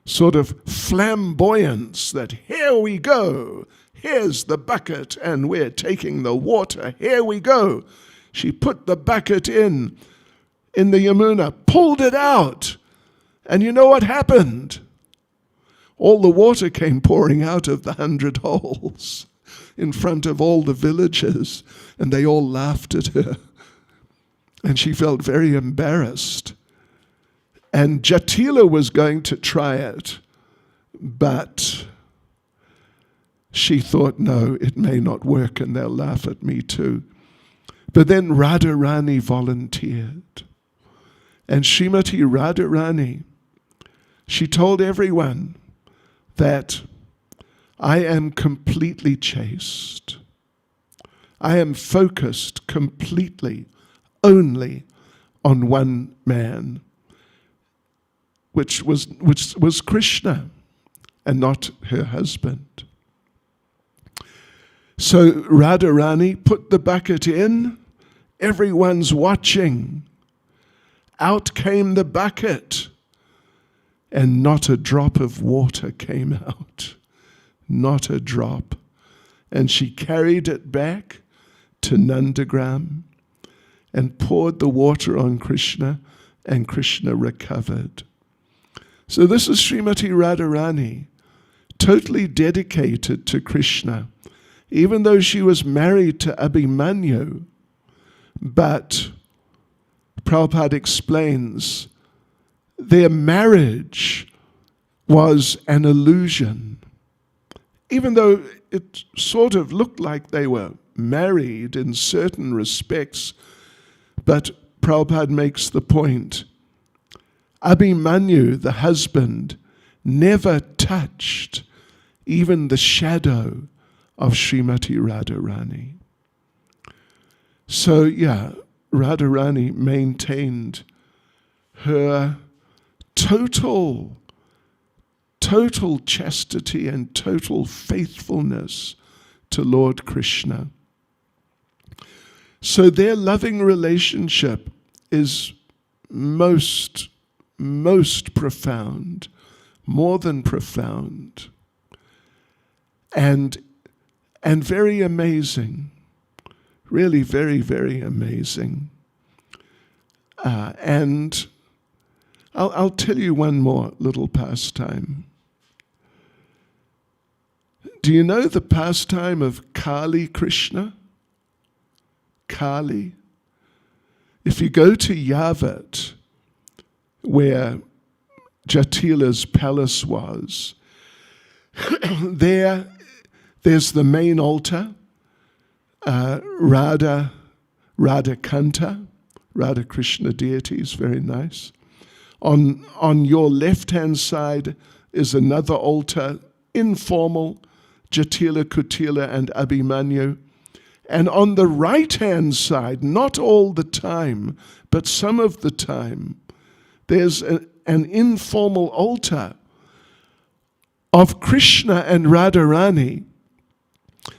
sort of flamboyance, that here we go, here's the bucket and we're taking the water, here we go. She put the bucket in the Yamuna, pulled it out, and you know what happened? All the water came pouring out of the 100 holes in front of all the villagers, and they all laughed at her. And she felt very embarrassed. And Jatila was going to try it, but she thought, no, it may not work, and they'll laugh at me too. But then Radharani volunteered. And Srimati Radharani, she told everyone that I am completely chaste. I am focused completely only on one man, which was Krishna and not her husband. So Radharani put the bucket in, everyone's watching. Out came the bucket, and not a drop of water came out. Not a drop. And she carried it back to Nandagram and poured the water on Krishna, and Krishna recovered. So this is Srimati Radharani, totally dedicated to Krishna, even though she was married to Abhimanyu. But Prabhupada explains their marriage was an illusion. Even though it sort of looked like they were married in certain respects, but Prabhupada makes the point, Abhimanyu, the husband, never touched even the shadow of Srimati Radharani. So yeah, Radharani maintained her total chastity and total faithfulness to Lord Krishna. So their loving relationship is most profound, more than profound, and very amazing. Really very, very amazing. And I'll tell you one more little pastime. Do you know the pastime of Kali Krishna? Kali. If you go to Yavat, where Jatila's palace was, there's the main altar, Radha Kanta, Radha Krishna deity is very nice. On your left-hand side is another altar, informal, Jatila, Kutila, and Abhimanyu. And on the right-hand side, not all the time, but some of the time, there's an informal altar of Krishna and Radharani.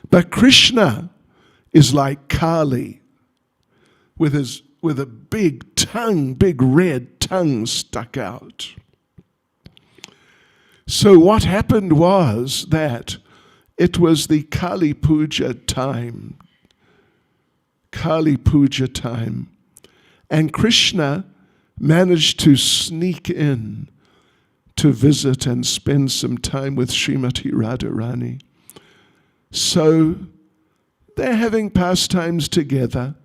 But Krishna is like Kali, with a big tongue, big red tongue stuck out. So what happened was that it was the Kali Puja time. Kali Puja time. And Krishna managed to sneak in to visit and spend some time with Srimati Radharani. So they're having pastimes together.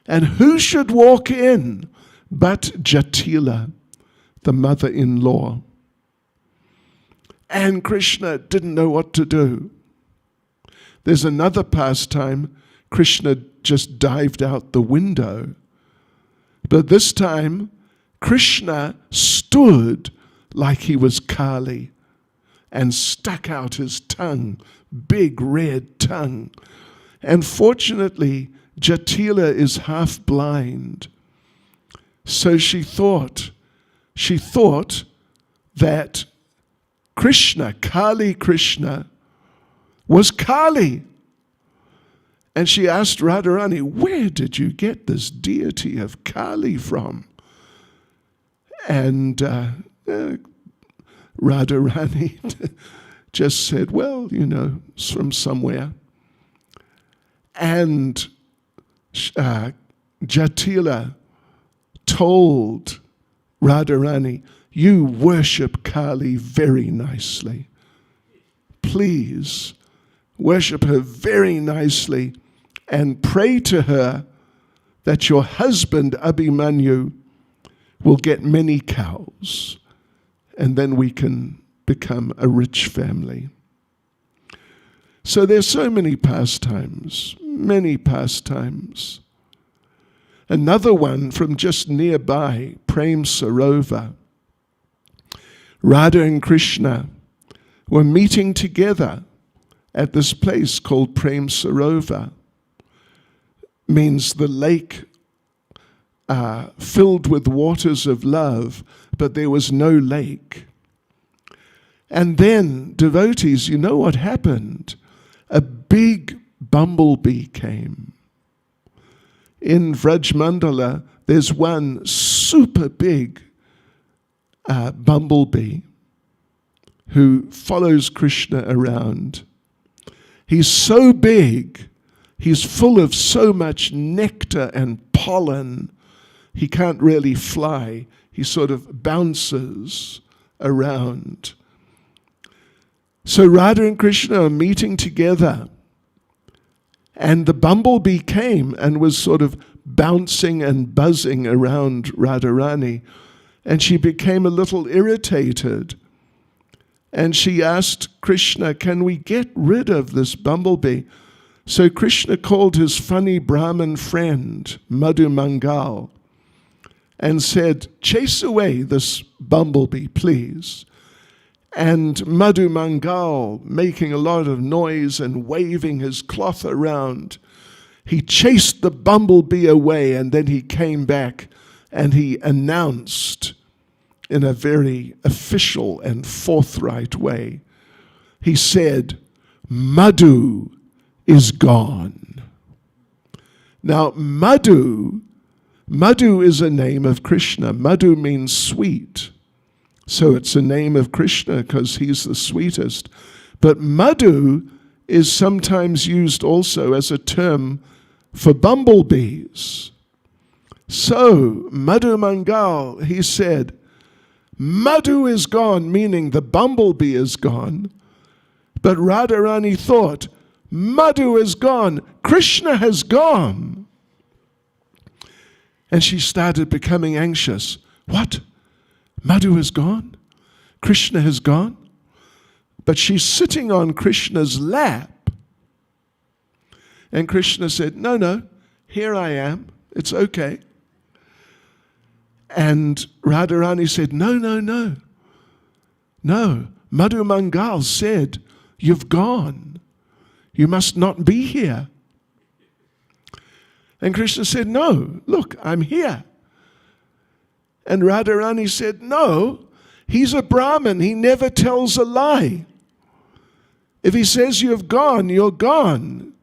And who should walk in but Jatila, the mother-in-law? And Krishna didn't know what to do. There's another pastime, Krishna just dived out the window. But this time, Krishna stood like he was Kali and stuck out his tongue, big red tongue. And fortunately, Jatila is half blind. So she thought that Krishna, Kali Krishna, was Kali. And she asked Radharani, where did you get this deity of Kali from? And Radharani just said, well, it's from somewhere. And Jatila told Radharani, you worship Kali very nicely. Please worship her very nicely and pray to her that your husband Abhimanyu will get many cows, and then we can become a rich family. So there's so many pastimes, many pastimes. Another one from just nearby, Prem Sarovar. Radha and Krishna were meeting together at this place called Prem Sarovar. Means the lake filled with waters of love, but there was no lake. And then, devotees, you know what happened? A big bumblebee came. In Vrajmandala, there's one super big bumblebee who follows Krishna around. He's so big, he's full of so much nectar and pollen, he can't really fly. He sort of bounces around. So Radha and Krishna are meeting together, and the bumblebee came and was sort of bouncing and buzzing around Radharani, and she became a little irritated. And she asked Krishna, can we get rid of this bumblebee? So Krishna called his funny Brahmin friend, Madhu Mangal, and said, chase away this bumblebee, please. And Madhu Mangal, making a lot of noise and waving his cloth around, he chased the bumblebee away, and then he came back and he announced in a very official and forthright way. He said, Madhu is gone. Now, Madhu is a name of Krishna. Madhu means sweet. So it's a name of Krishna because he's the sweetest. But Madhu is sometimes used also as a term for bumblebees. So Madhu Mangal, he said, Madhu is gone, meaning the bumblebee is gone. But Radharani thought, Madhu is gone, Krishna has gone. And she started becoming anxious. What? Madhu is gone? Krishna has gone? But she's sitting on Krishna's lap. And Krishna said, no, here I am. It's okay. And Radharani said, no. Madhu Mangal said, you've gone. You must not be here. And Krishna said, no, look, I'm here. And Radharani said, no, he's a Brahmin. He never tells a lie. If he says you've gone, you're gone.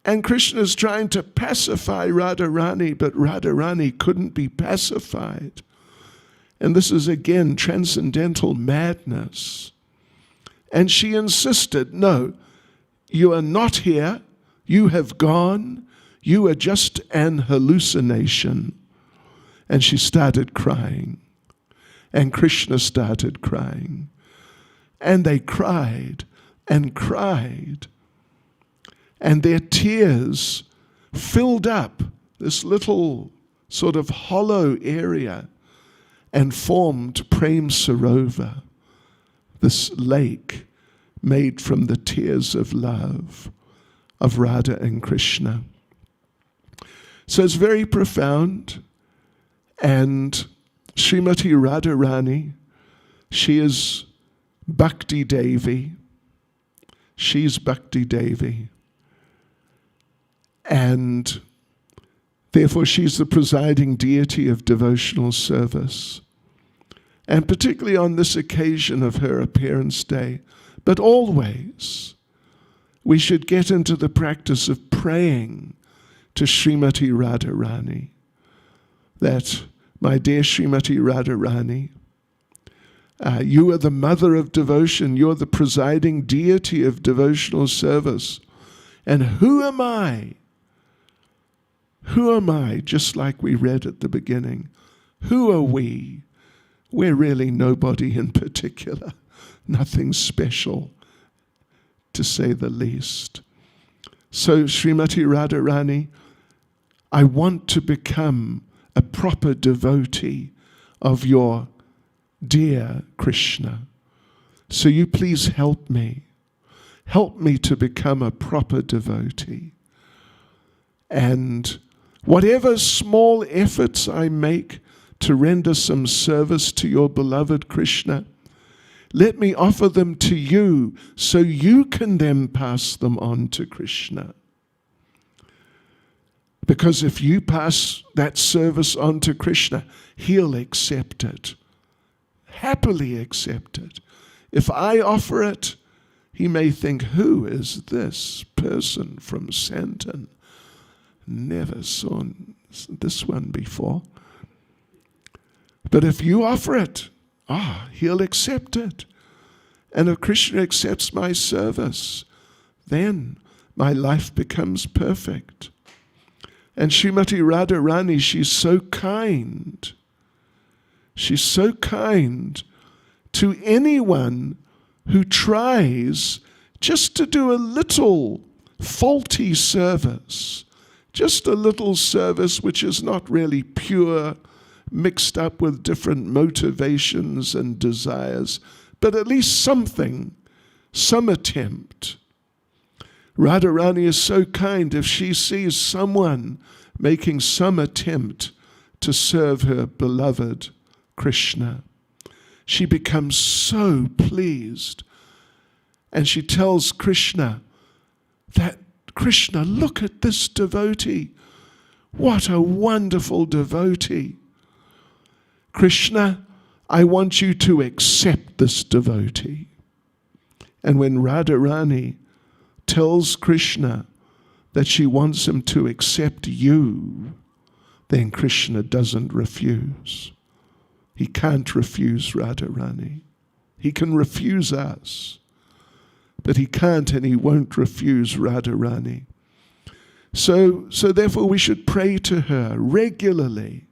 And Krishna's trying to pacify Radharani, but Radharani couldn't be pacified. And this is again transcendental madness. And she insisted, no, you are not here. You have gone. You are just an hallucination. And she started crying. And Krishna started crying. And they cried and cried. And their tears filled up this little sort of hollow area and formed Prem Sarovar, this lake made from the tears of love of Radha and Krishna. So it's very profound. And Srimati Radharani, she is Bhakti Devi. She's Bhakti Devi. And therefore she's the presiding deity of devotional service. And particularly on this occasion of her appearance day, but always, we should get into the practice of praying to Srimati Radharani, that, my dear Srimati Radharani, you are the mother of devotion, you're the presiding deity of devotional service. And who am I? Who am I? Just like we read at the beginning. Who are we? We're really nobody in particular, nothing special, to say the least. So, Srimati Radharani, I want to become a proper devotee of your dear Krishna. So you please help me. Help me to become a proper devotee. And whatever small efforts I make to render some service to your beloved Krishna, let me offer them to you so you can then pass them on to Krishna. Because if you pass that service on to Krishna, he'll accept it, happily accept it. If I offer it, he may think, who is this person from Santon? Never saw this one before. But if you offer it, he'll accept it. And if Krishna accepts my service, then my life becomes perfect. And Srimati Radharani, she's so kind. She's so kind to anyone who tries just to do a little faulty service, just a little service which is not really pure, mixed up with different motivations and desires, but at least something, some attempt. Radharani is so kind. If she sees someone making some attempt to serve her beloved Krishna, she becomes so pleased. And she tells Krishna that, Krishna, look at this devotee. What a wonderful devotee. Krishna, I want you to accept this devotee. And when Radharani tells Krishna that she wants him to accept you, then Krishna doesn't refuse. He can't refuse Radharani. He can refuse us, but he can't and he won't refuse Radharani. So therefore we should pray to her regularly.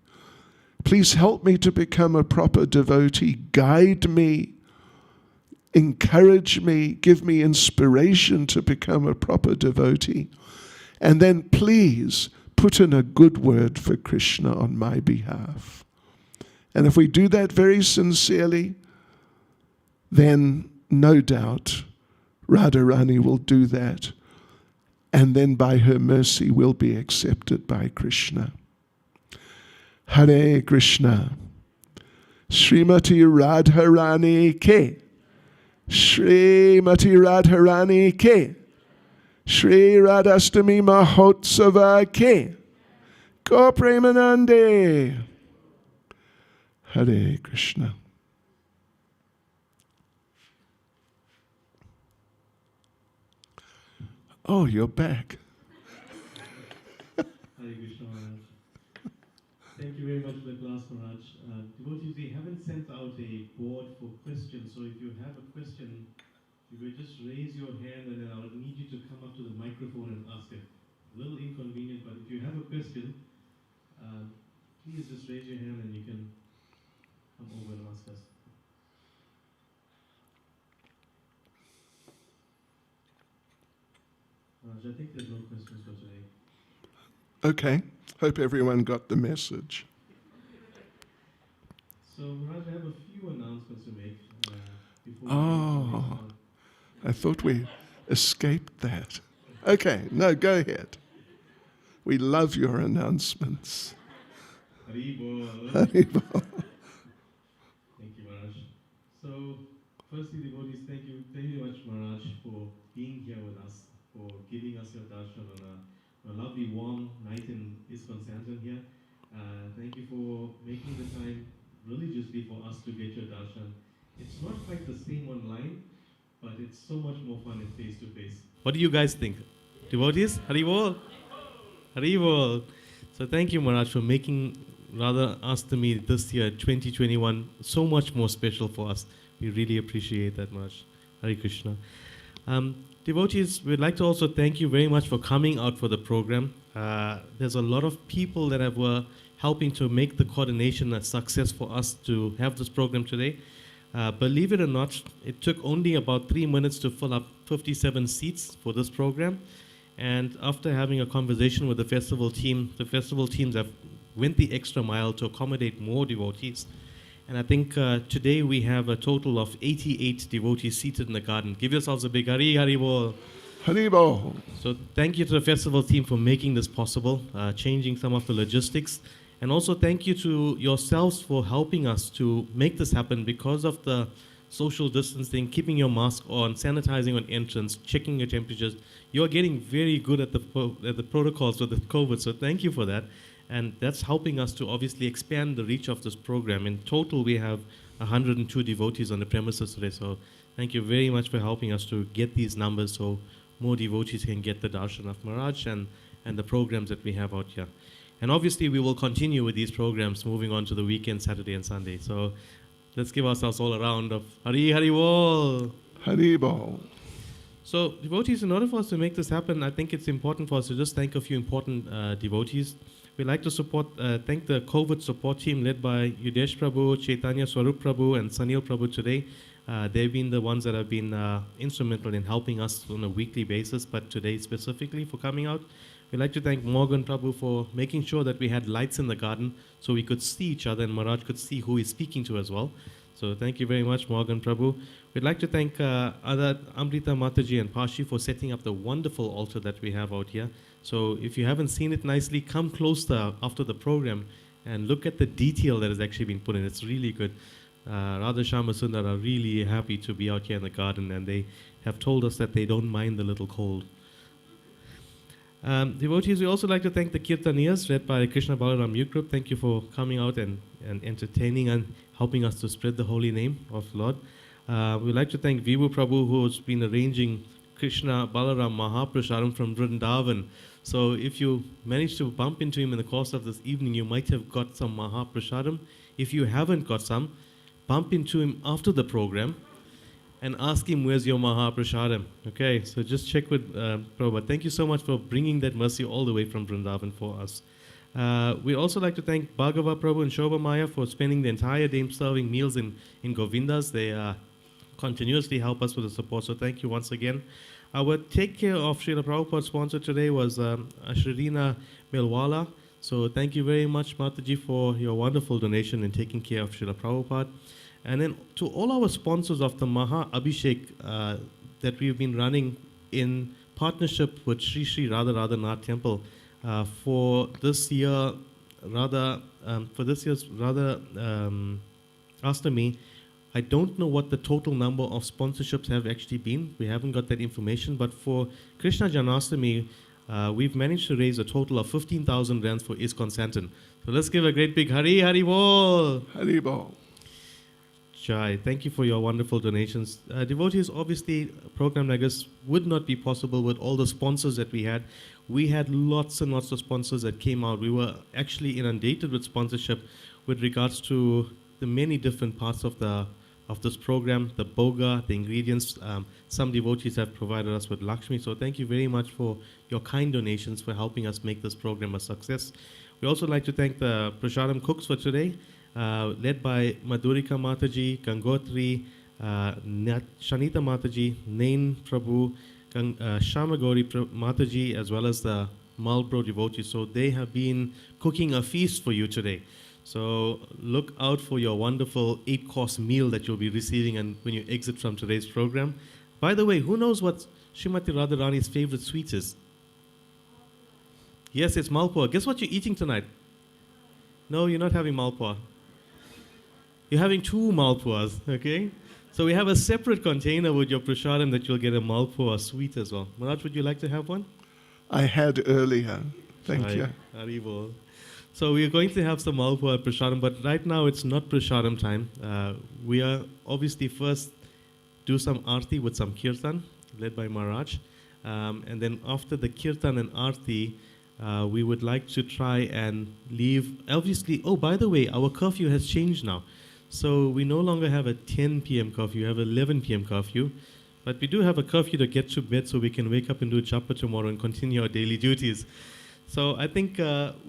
Please help me to become a proper devotee. Guide me, encourage me, give me inspiration to become a proper devotee. And then please put in a good word for Krishna on my behalf. And if we do that very sincerely, then no doubt Radharani will do that. And then by her mercy will be accepted by Krishna. Hare Krishna. Srimati Radharani ke. Srimati Radharani ke. Shri Radhastami Mahotsava ke. Go Premanande. Hare Krishna. Oh, you're back. Hare Krishna Maharaj. Thank you very much for the class, Maharaj. Devotees, we haven't sent out a board for questions, so if you have a question, you will just raise your hand and then I'll need you to come up to the microphone and ask it. A little inconvenient, but if you have a question, please just raise your hand and you can come over and ask us. Maharaj, I think there's no questions for today. Okay. Hope everyone got the message. So, Maharaj, I have a few announcements to make before Oh, I thought we escaped that. Okay, no, go ahead. We love your announcements. Haribol. Haribol. Thank you, Maharaj. So, Firstly, devotees, thank you very much, Maharaj, for being here with us, for giving us your darshan on a lovely, warm night in ISKCON Santon here. Thank you for making the time religiously for us to get your darshan. It's not quite the same online, but it's so much more fun in face to face. What do you guys think? Devotees? Haribol? Haribol. So thank you, Maharaj, for making Radhastami this year, 2021, so much more special for us. We really appreciate that much. Hare Krishna. Devotees, we'd like to also thank you very much for coming out for the program. There's a lot of people that were helping to make the coordination a success for us to have this program today. Believe it or not, it took only about 3 minutes to fill up 57 seats for this program. And after having a conversation with the festival teams have went the extra mile to accommodate more devotees. And I think today we have a total of 88 devotees seated in the garden. Give yourselves a big Hari Hari Bol. Haribol. So thank you to the festival team for making this possible, changing some of the logistics. And also thank you to yourselves for helping us to make this happen because of the social distancing, keeping your mask on, sanitizing on entrance, checking your temperatures. You're getting very good at the protocols with the COVID, so thank you for that. And that's helping us to obviously expand the reach of this program. In total, we have 102 devotees on the premises today. So thank you very much for helping us to get these numbers so more devotees can get the darshan of Maharaj and the programs that we have out here. And obviously, we will continue with these programs moving on to the weekend, Saturday and Sunday. So let's give ourselves all a round of Hari Hari Bol. Haribol. So devotees, in order for us to make this happen, I think it's important for us to just thank a few important devotees. We'd like to thank the COVID support team led by Yudesh Prabhu, Chaitanya Swarup Prabhu, and Sanil Prabhu today. They've been the ones that have been instrumental in helping us on a weekly basis, but today specifically for coming out. We'd like to thank Morgan Prabhu for making sure that we had lights in the garden so we could see each other and Maharaj could see who he's speaking to as well. So thank you very much, Morgan Prabhu. We'd like to thank Amrita Mataji and Pashi for setting up the wonderful altar that we have out here. So if you haven't seen it nicely, come closer after the program and look at the detail that has actually been put in. It's really good. Radhasham and Sundar are really happy to be out here in the garden, and they have told us that they don't mind the little cold. Devotees, we also like to thank the Kirtaniyas led by Krishna Balaram Youth Group. Thank you for coming out and entertaining and helping us to spread the holy name of Lord. We'd like to thank Vibhu Prabhu, who's been arranging Krishna Balaram Mahaprasharam from Vrindavan. So if you manage to bump into him in the course of this evening, you might have got some Mahaprasharam. If you haven't got some, bump into him after the program and ask him, where's your Mahaprasharam? Okay, so just check with Prabhupada. Thank you so much for bringing that mercy all the way from Vrindavan for us. We'd also like to thank Bhagava Prabhu and Shobha Maya for spending the entire day serving meals in Govindas. They continuously help us with the support, so thank you once again. Our Take Care of Srila Prabhupada sponsor today was Shririna Melwala. So thank you very much, Mataji, for your wonderful donation in taking care of Srila Prabhupada. And then to all our sponsors of the Maha Abhishek that we've been running in partnership with Sri Sri Radha Radhanath Temple for this year, for this year's Radhastami. I don't know what the total number of sponsorships have actually been. We haven't got that information. But for Krishna Janastami, we've managed to raise a total of 15,000 rands for ISKCON Santon. So let's give a great big Hari Hari Bol. Haribol. Jai, thank you for your wonderful donations. Devotees, obviously, a program like this would not be possible with all the sponsors that we had. We had lots and lots of sponsors that came out. We were actually inundated with sponsorship with regards to the many different parts of this program, the boga, the ingredients. Some devotees have provided us with Lakshmi. So thank you very much for your kind donations for helping us make this program a success. We also like to thank the Prashadam cooks for today, led by Madhurika Mataji, Gangotri, Shanita Mataji, Nain Prabhu, Shamagori Mataji, as well as the Marlboro devotees. So they have been cooking a feast for you today. So look out for your wonderful 8-course meal that you'll be receiving and when you exit from today's program. By the way, who knows what Srimati Radharani's favorite sweet is? Yes, it's Malpua. Guess what you're eating tonight? No, you're not having Malpua. You're having 2 Malpuas, okay? So we have a separate container with your prasadam that you'll get a malpua or sweet as well. Maharaj, would you like to have one? I had earlier. Thank you. Haribol. So we are going to have some malpua and prasadam, but right now it's not prasadam time. We are obviously first do some aarti with some kirtan led by Maharaj. And then after the kirtan and aarti, we would like to try and leave. Obviously, oh, by the way, our curfew has changed now. So we no longer have a 10 p.m. curfew, we have 11 p.m. curfew. But we do have a curfew to get to bed so we can wake up and do japa tomorrow and continue our daily duties. So I think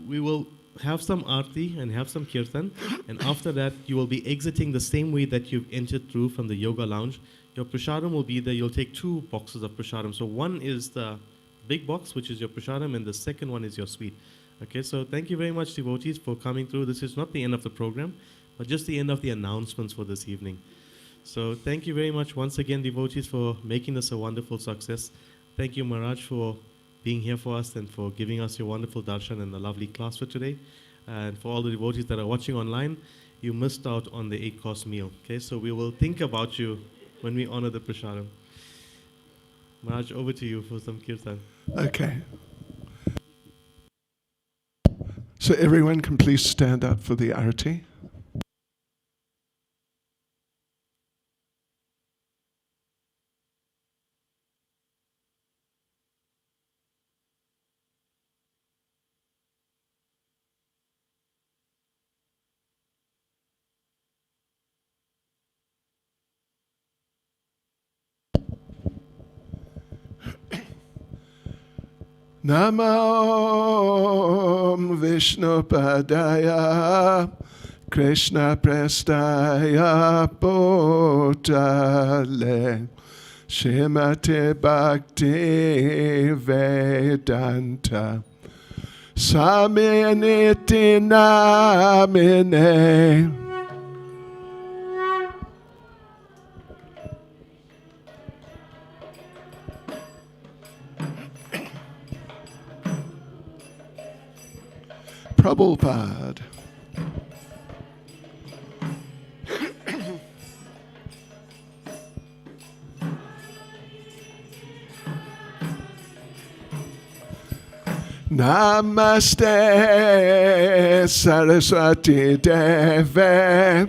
we will have some aarti and have some kirtan. And after that, you will be exiting the same way that you've entered through from the yoga lounge. Your prasadam will be there. You'll take 2 boxes of prasadam. So one is the big box, which is your prasadam, and the second one is your sweet. Okay, so thank you very much, devotees, for coming through. This is not the end of the program, but just the end of the announcements for this evening. So thank you very much once again, devotees, for making this a wonderful success. Thank you, Maharaj, for being here for us and for giving us your wonderful darshan and the lovely class for today. And for all the devotees that are watching online, you missed out on the 8-course meal. Okay, so we will think about you when we honor the prasadam. Maharaj, over to you for some kirtan. Okay. So everyone can please stand up for the arati. Namo Vishnu Padaya Krishna Prestaya Bhutale Srimati Bhakti Vedanta Saminiti Namine Prabhupada. Namaste Saraswati Deve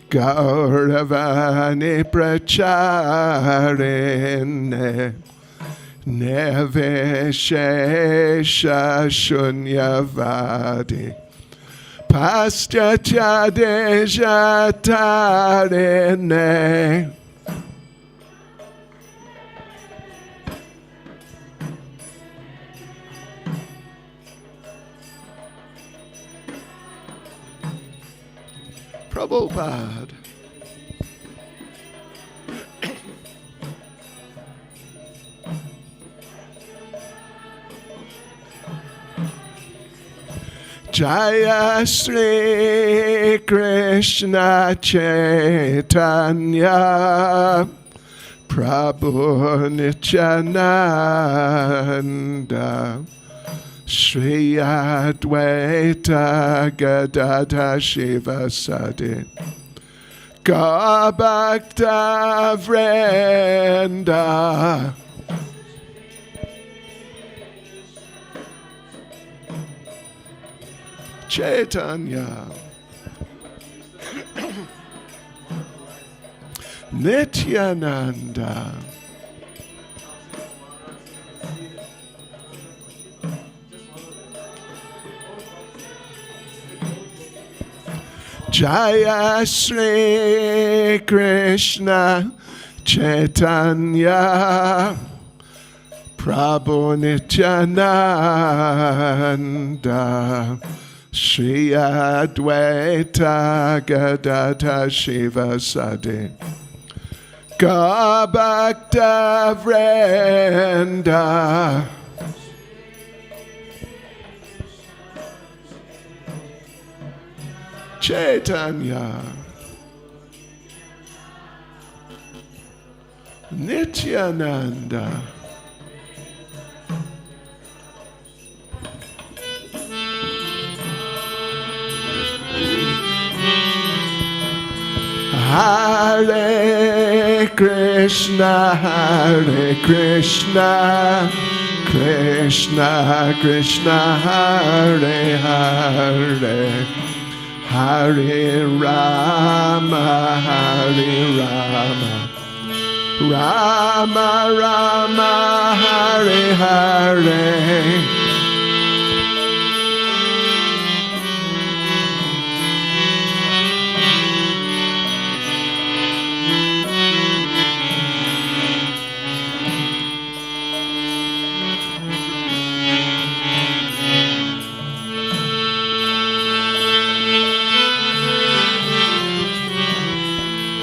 Gauravani Pracharine Neveshesha Shunyavadi Paschatya Dejatarine Prabhupada. Jaya Sri Krishna Chaitanya Prabhu Nityananda Shri Advaita Gadadha Shivasadi Gabhakta Vrinda Chaitanya Nityananda Jaya Sri Krishna Chaitanya Prabhu Nityananda Shri Advaita Gadadha Shivasadi Gabhakta Vrinda Chaitanya Nityananda Hare Krishna, Hare Krishna, Krishna Krishna, Hare Hare, Hare Rama, Hare Rama, Rama Rama, Hare Hare.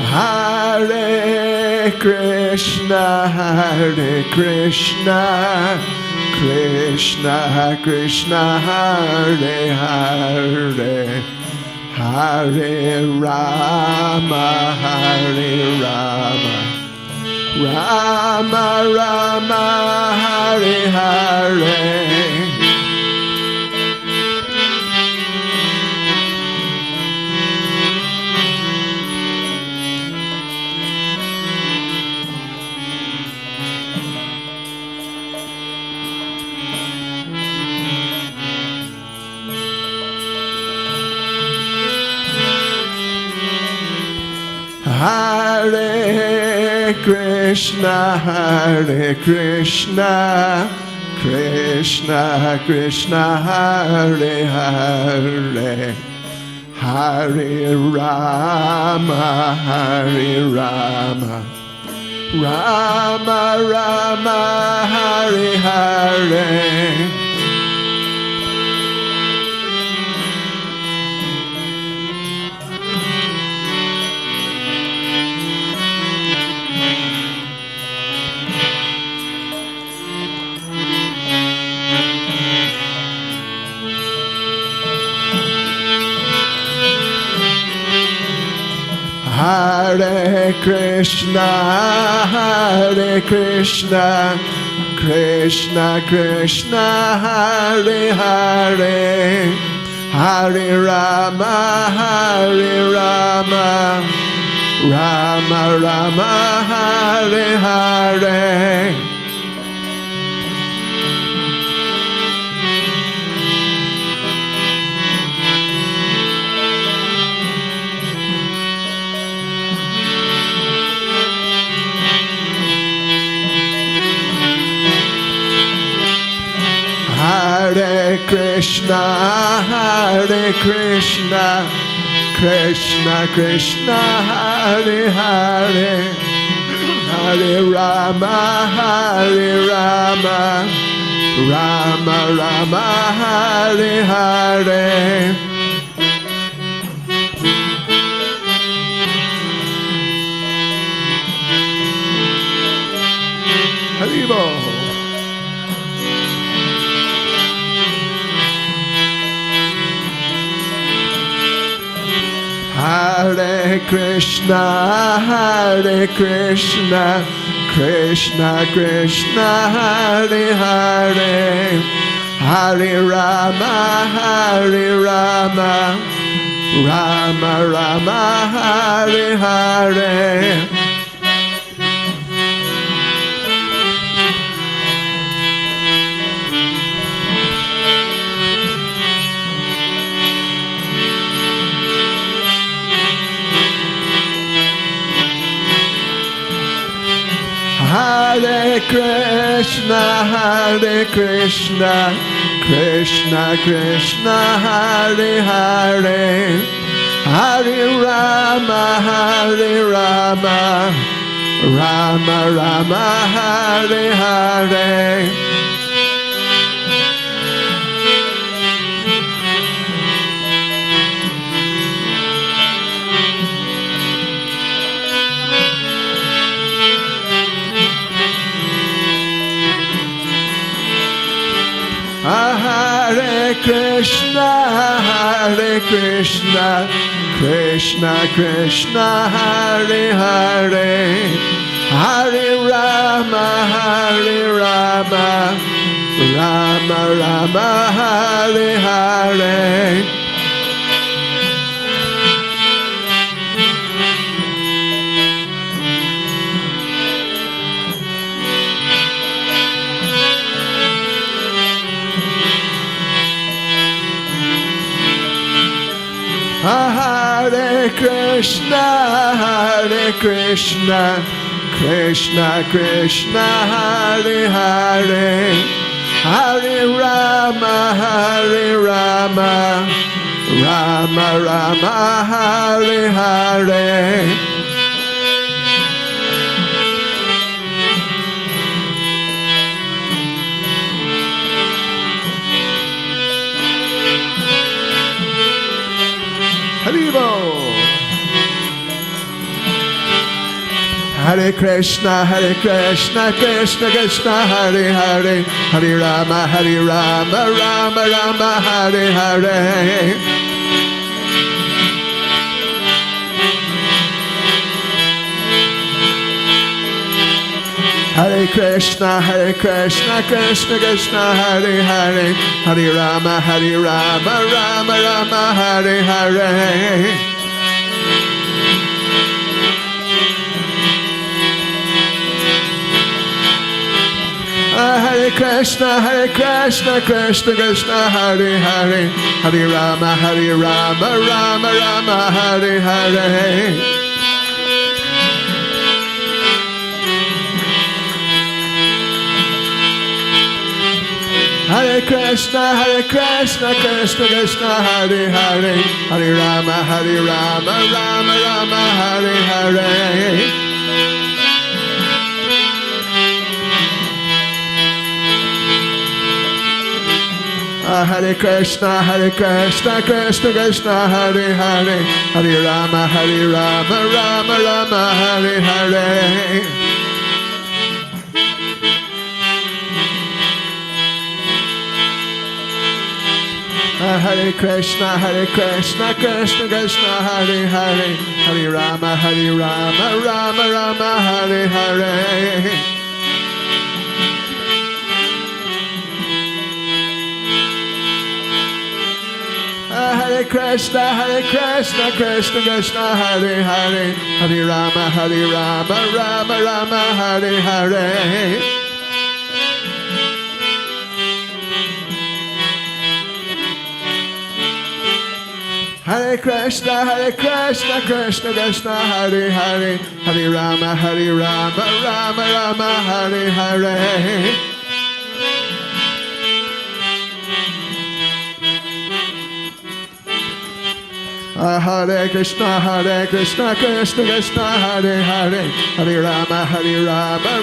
Hare Krishna, Hare Krishna, Krishna Krishna, Hare Hare, Hare Rama, Hare Rama, Rama Rama, Hare Hare. Hare Krishna, Hare Krishna, Krishna Krishna, Hare Hare, Hare Rama, Hare Rama, Rama Rama, Hare Hare. Hare Krishna, Hare Krishna, Krishna Krishna, Hare Hare, Hare Rama, Hare Rama, Rama Rama, Hare Hare. Hare Krishna, Hare Krishna, Krishna Krishna, Hare Hare, Hare Rama, Hare Rama, Rama Rama, Hare Hare. Haribo. Hare Krishna, Hare Krishna, Krishna Krishna, Hare Hare, Hare Rama, Hare Rama, Rama Rama, Hare Hare. Hare Krishna, Hare Krishna, Krishna Krishna, Hare Hare, Hare Rama, Hare Rama, Rama Rama, Hare Hare. Hare Krishna, Hare Krishna, Krishna Krishna, Hare Hare, Hare Rama, Hare Rama, Rama Rama, Hare Hare. Hare Krishna, Krishna Krishna, Hare Hare, Hare Rama, Rama Rama, Hare Hare. Haribo. Hare Krishna, Krishna Krishna, Hare Hare, Hare Rama, Rama Rama, Hare Hare. Hare Krishna, Krishna Krishna, Hare Hare, Hare Rama, Rama Rama, Hare Hare. Hare Krishna, Krishna Krishna, Hare Hare, Hare Rama, Rama Rama, Hare Hare. Hare Krishna, Krishna Krishna, Hare Hare, Hare Rama, Rama Rama, Hare Hare. Hare Krishna, Krishna Krishna, Hare Hare, Hare Rama, Rama Rama, Hare Hare. Hare Krishna, Krishna Krishna, Hare Hare, Hare Rama, Rama Rama, Hare Hare. Hare Krishna, Krishna, Hare Hare, Hare Rama, Rama Rama, Hare Hare. Hare Krishna, Krishna, Hare Hare, Hare Rama, Rama Rama, Hare Hare. Hare Krishna, Krishna Krishna, Hare Hare, Hare Rama,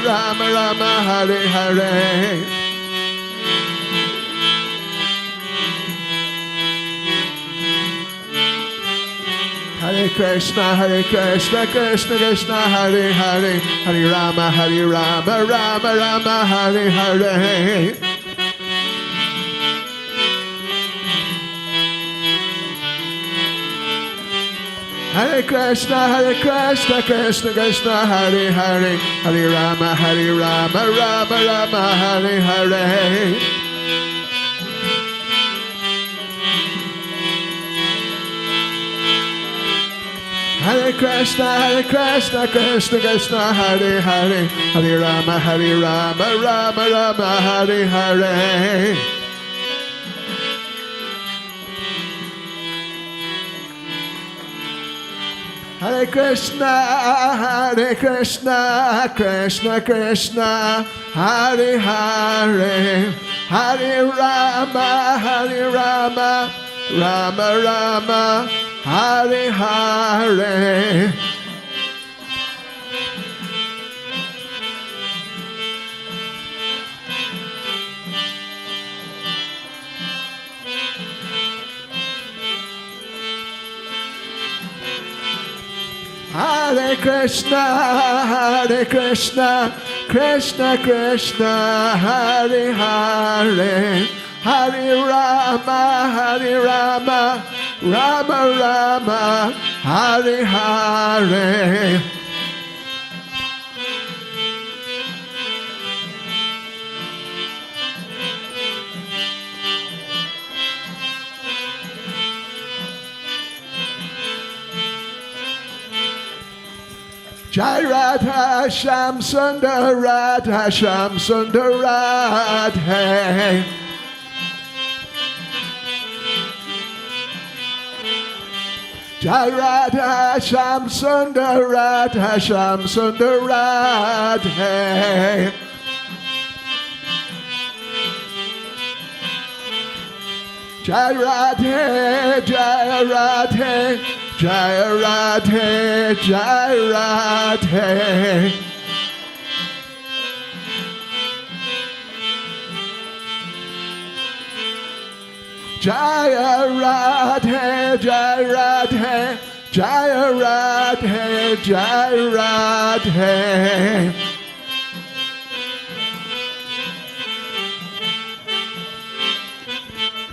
Rama Rama, Hare Hare. Hare Krishna, Krishna, Hare Hare, Hare Rama, Rama Rama, Hare Hare. Hare Krishna, Krishna, Hare Hare, Hare Rama, Rama Rama, Hare Hare. Hare Krishna, Krishna, Hare Hare, Hare Rama, Rama Rama, Hare Hare. Hare Krishna, Krishna, Hare Hare, Hare Rama, Rama Rama, Hare Hare. Hare Krishna, Krishna Krishna, Hare Hare, Hare Rama, Rama Rama, Hare Hare. Jai Radha Sham Sundar Radha Sham Sundar Radhe. Jai Radha Sham Sundar Radha Sham Sundar Radhe. Jai Radhe, Jai Radhe, Jai Radhe, Jai Radhe. Jaya Radhe, Jaya Radhe, Jaya Radhe, Jaya Radhe.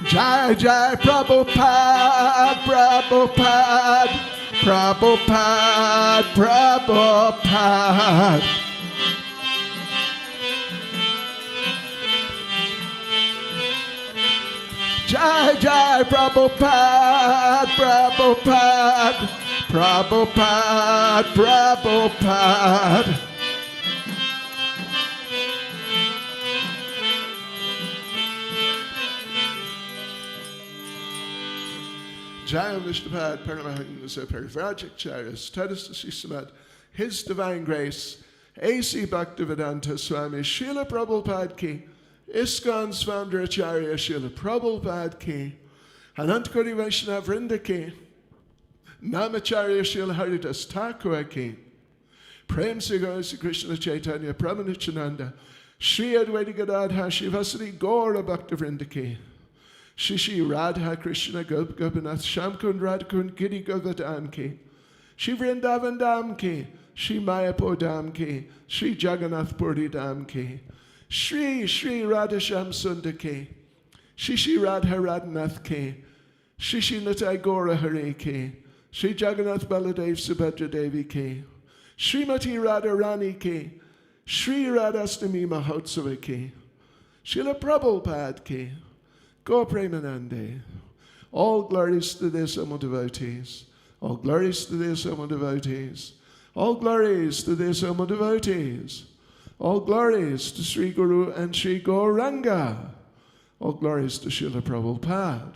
Jai Jai Prabhupada, Prabhupada, Prabhupada, Prabhupada. Jai Jai Prabhupada, Prabhupada, Prabhupada, Prabhupada. Jai Vishnupad, Paramahansa, Parivrajacharya, Tadastasi Samad, His Divine Grace, A.C. Bhaktivedanta Swami, Srila Prabhupada Ki, ISKCON's founder Acharya Srila Prabhupada Ki, Anantakoti Vaishnava Vrinda Ki, Namacharya Srila Haridas Thakur Ki, Prem Se Gaura Sri Krishna Chaitanya Prabhu Shri Advaita Gadadhar Shivasari Gaura Bhakta Vrinda Ki, Shishi Radha Krishna Gop Gopinath Shamkund Radhakund Giri Govardhan Ki, Shri Vrindavan Dham Ki, Shri Mayapur Dham Ki, Shri Jagannath Puri Dham Ki, Shri Shri Radhasham Sundar Ki, Shishi Radha Radhanath Ki, Shishi Natai Gora Hare Ki, Shri Jagannath Baladev Subhadra Devi Ki, Srimati Radharani Ki, Shri Radhastami Mahotsava Ki, Srila Prabhupada Ki, Gaur Premanande. All glories to their Sama devotees. All glories to their Sama devotees. All glories to their Sama devotees. All glories to Sri Guru and Sri Gauranga. All glories to Srila Prabhupada.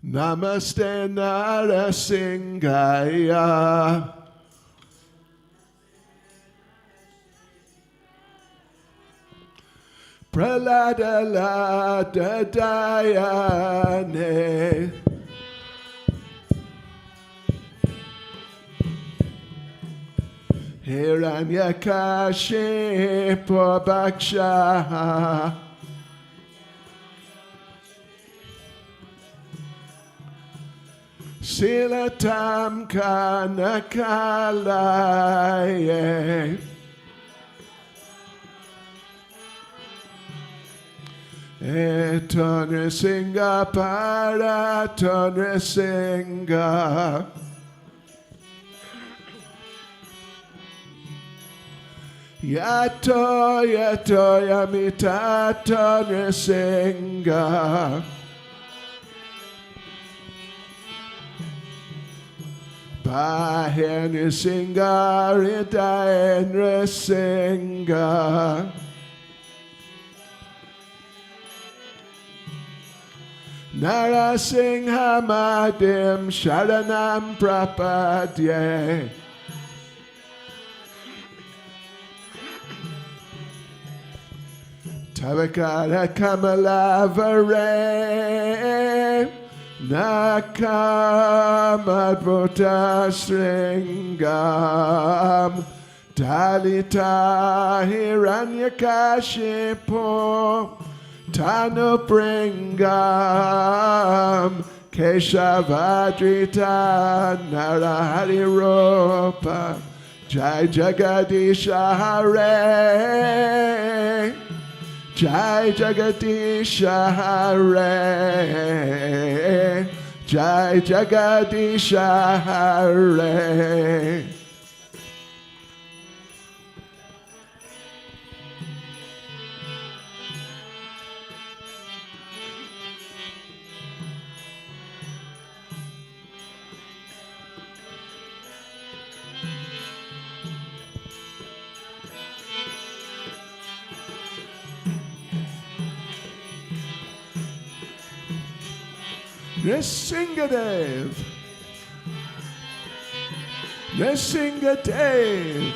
Namaste Narasingaya. Pralada Lada Dayane. Hiranyakashipu Bhaksha. Silatam Kanakalaye. Eton Singa Paraton Singa. Yato Yato Yamitaton Singa. Bahen Singa Ridaen Singa. Narasingha Madim Sharanam Prapadye. Tavakara Kamalavare Nakamadvota Sringam Dalita Hiranyakashipu Tanu Pringam Keshavadrita Narahari Rupa Jai Jagadisha Hare Jai Jagadisha Hare Jai Jagadisha Hare. Nrsingadev, Nrsingadev,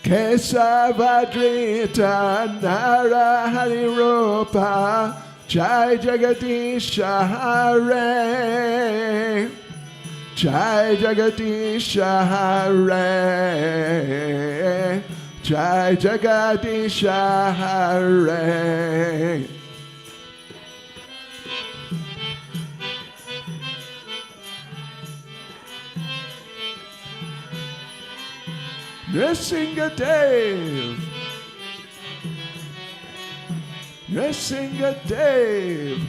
Kesavadrita Narahari Rupa Jai Jagadisha Hare, Jai Jagadisha Hare, Jai Jagadisha Hare. Nrsingadev, Nrsingadev,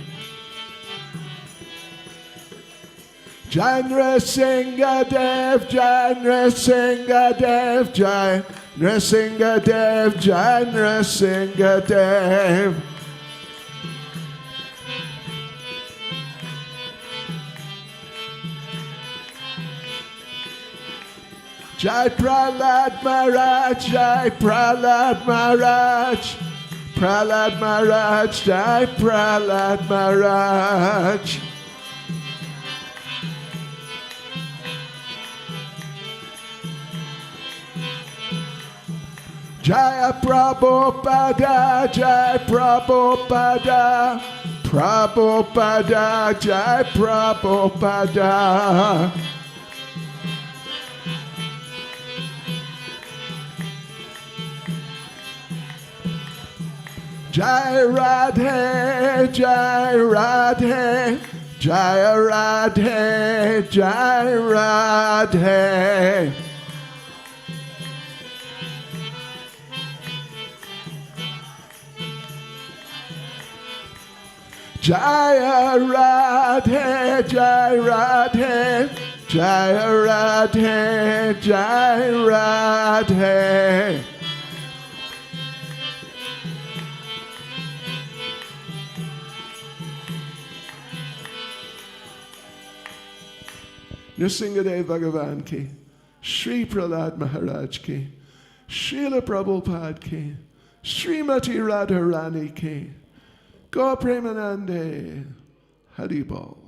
Jai Nrsingadev, Jai Nrsingadev, Jai Nrsingadev, Jai Nrsingadev. Jai Prahlad Maharaj, Jai Prahlad Maharaj, Prahlad Maharaj, Jai Prahlad Maharaj. Jaya Prabhupada, Jai Prabhupada, Prabhupada, Jai Prabhupada. Jai Radhe, Jai Radhe, Jai Radhe, Jai Radhe. Jaya Radhe, Jai Radhe, Jai Radhe, Jai Radhe. Nrsingadev Bhagavan ki, Shri Prahlad Maharaj ki, Srila Prabhupada ki, Srimati Radharani ki, Gaur Premanande, Haribol.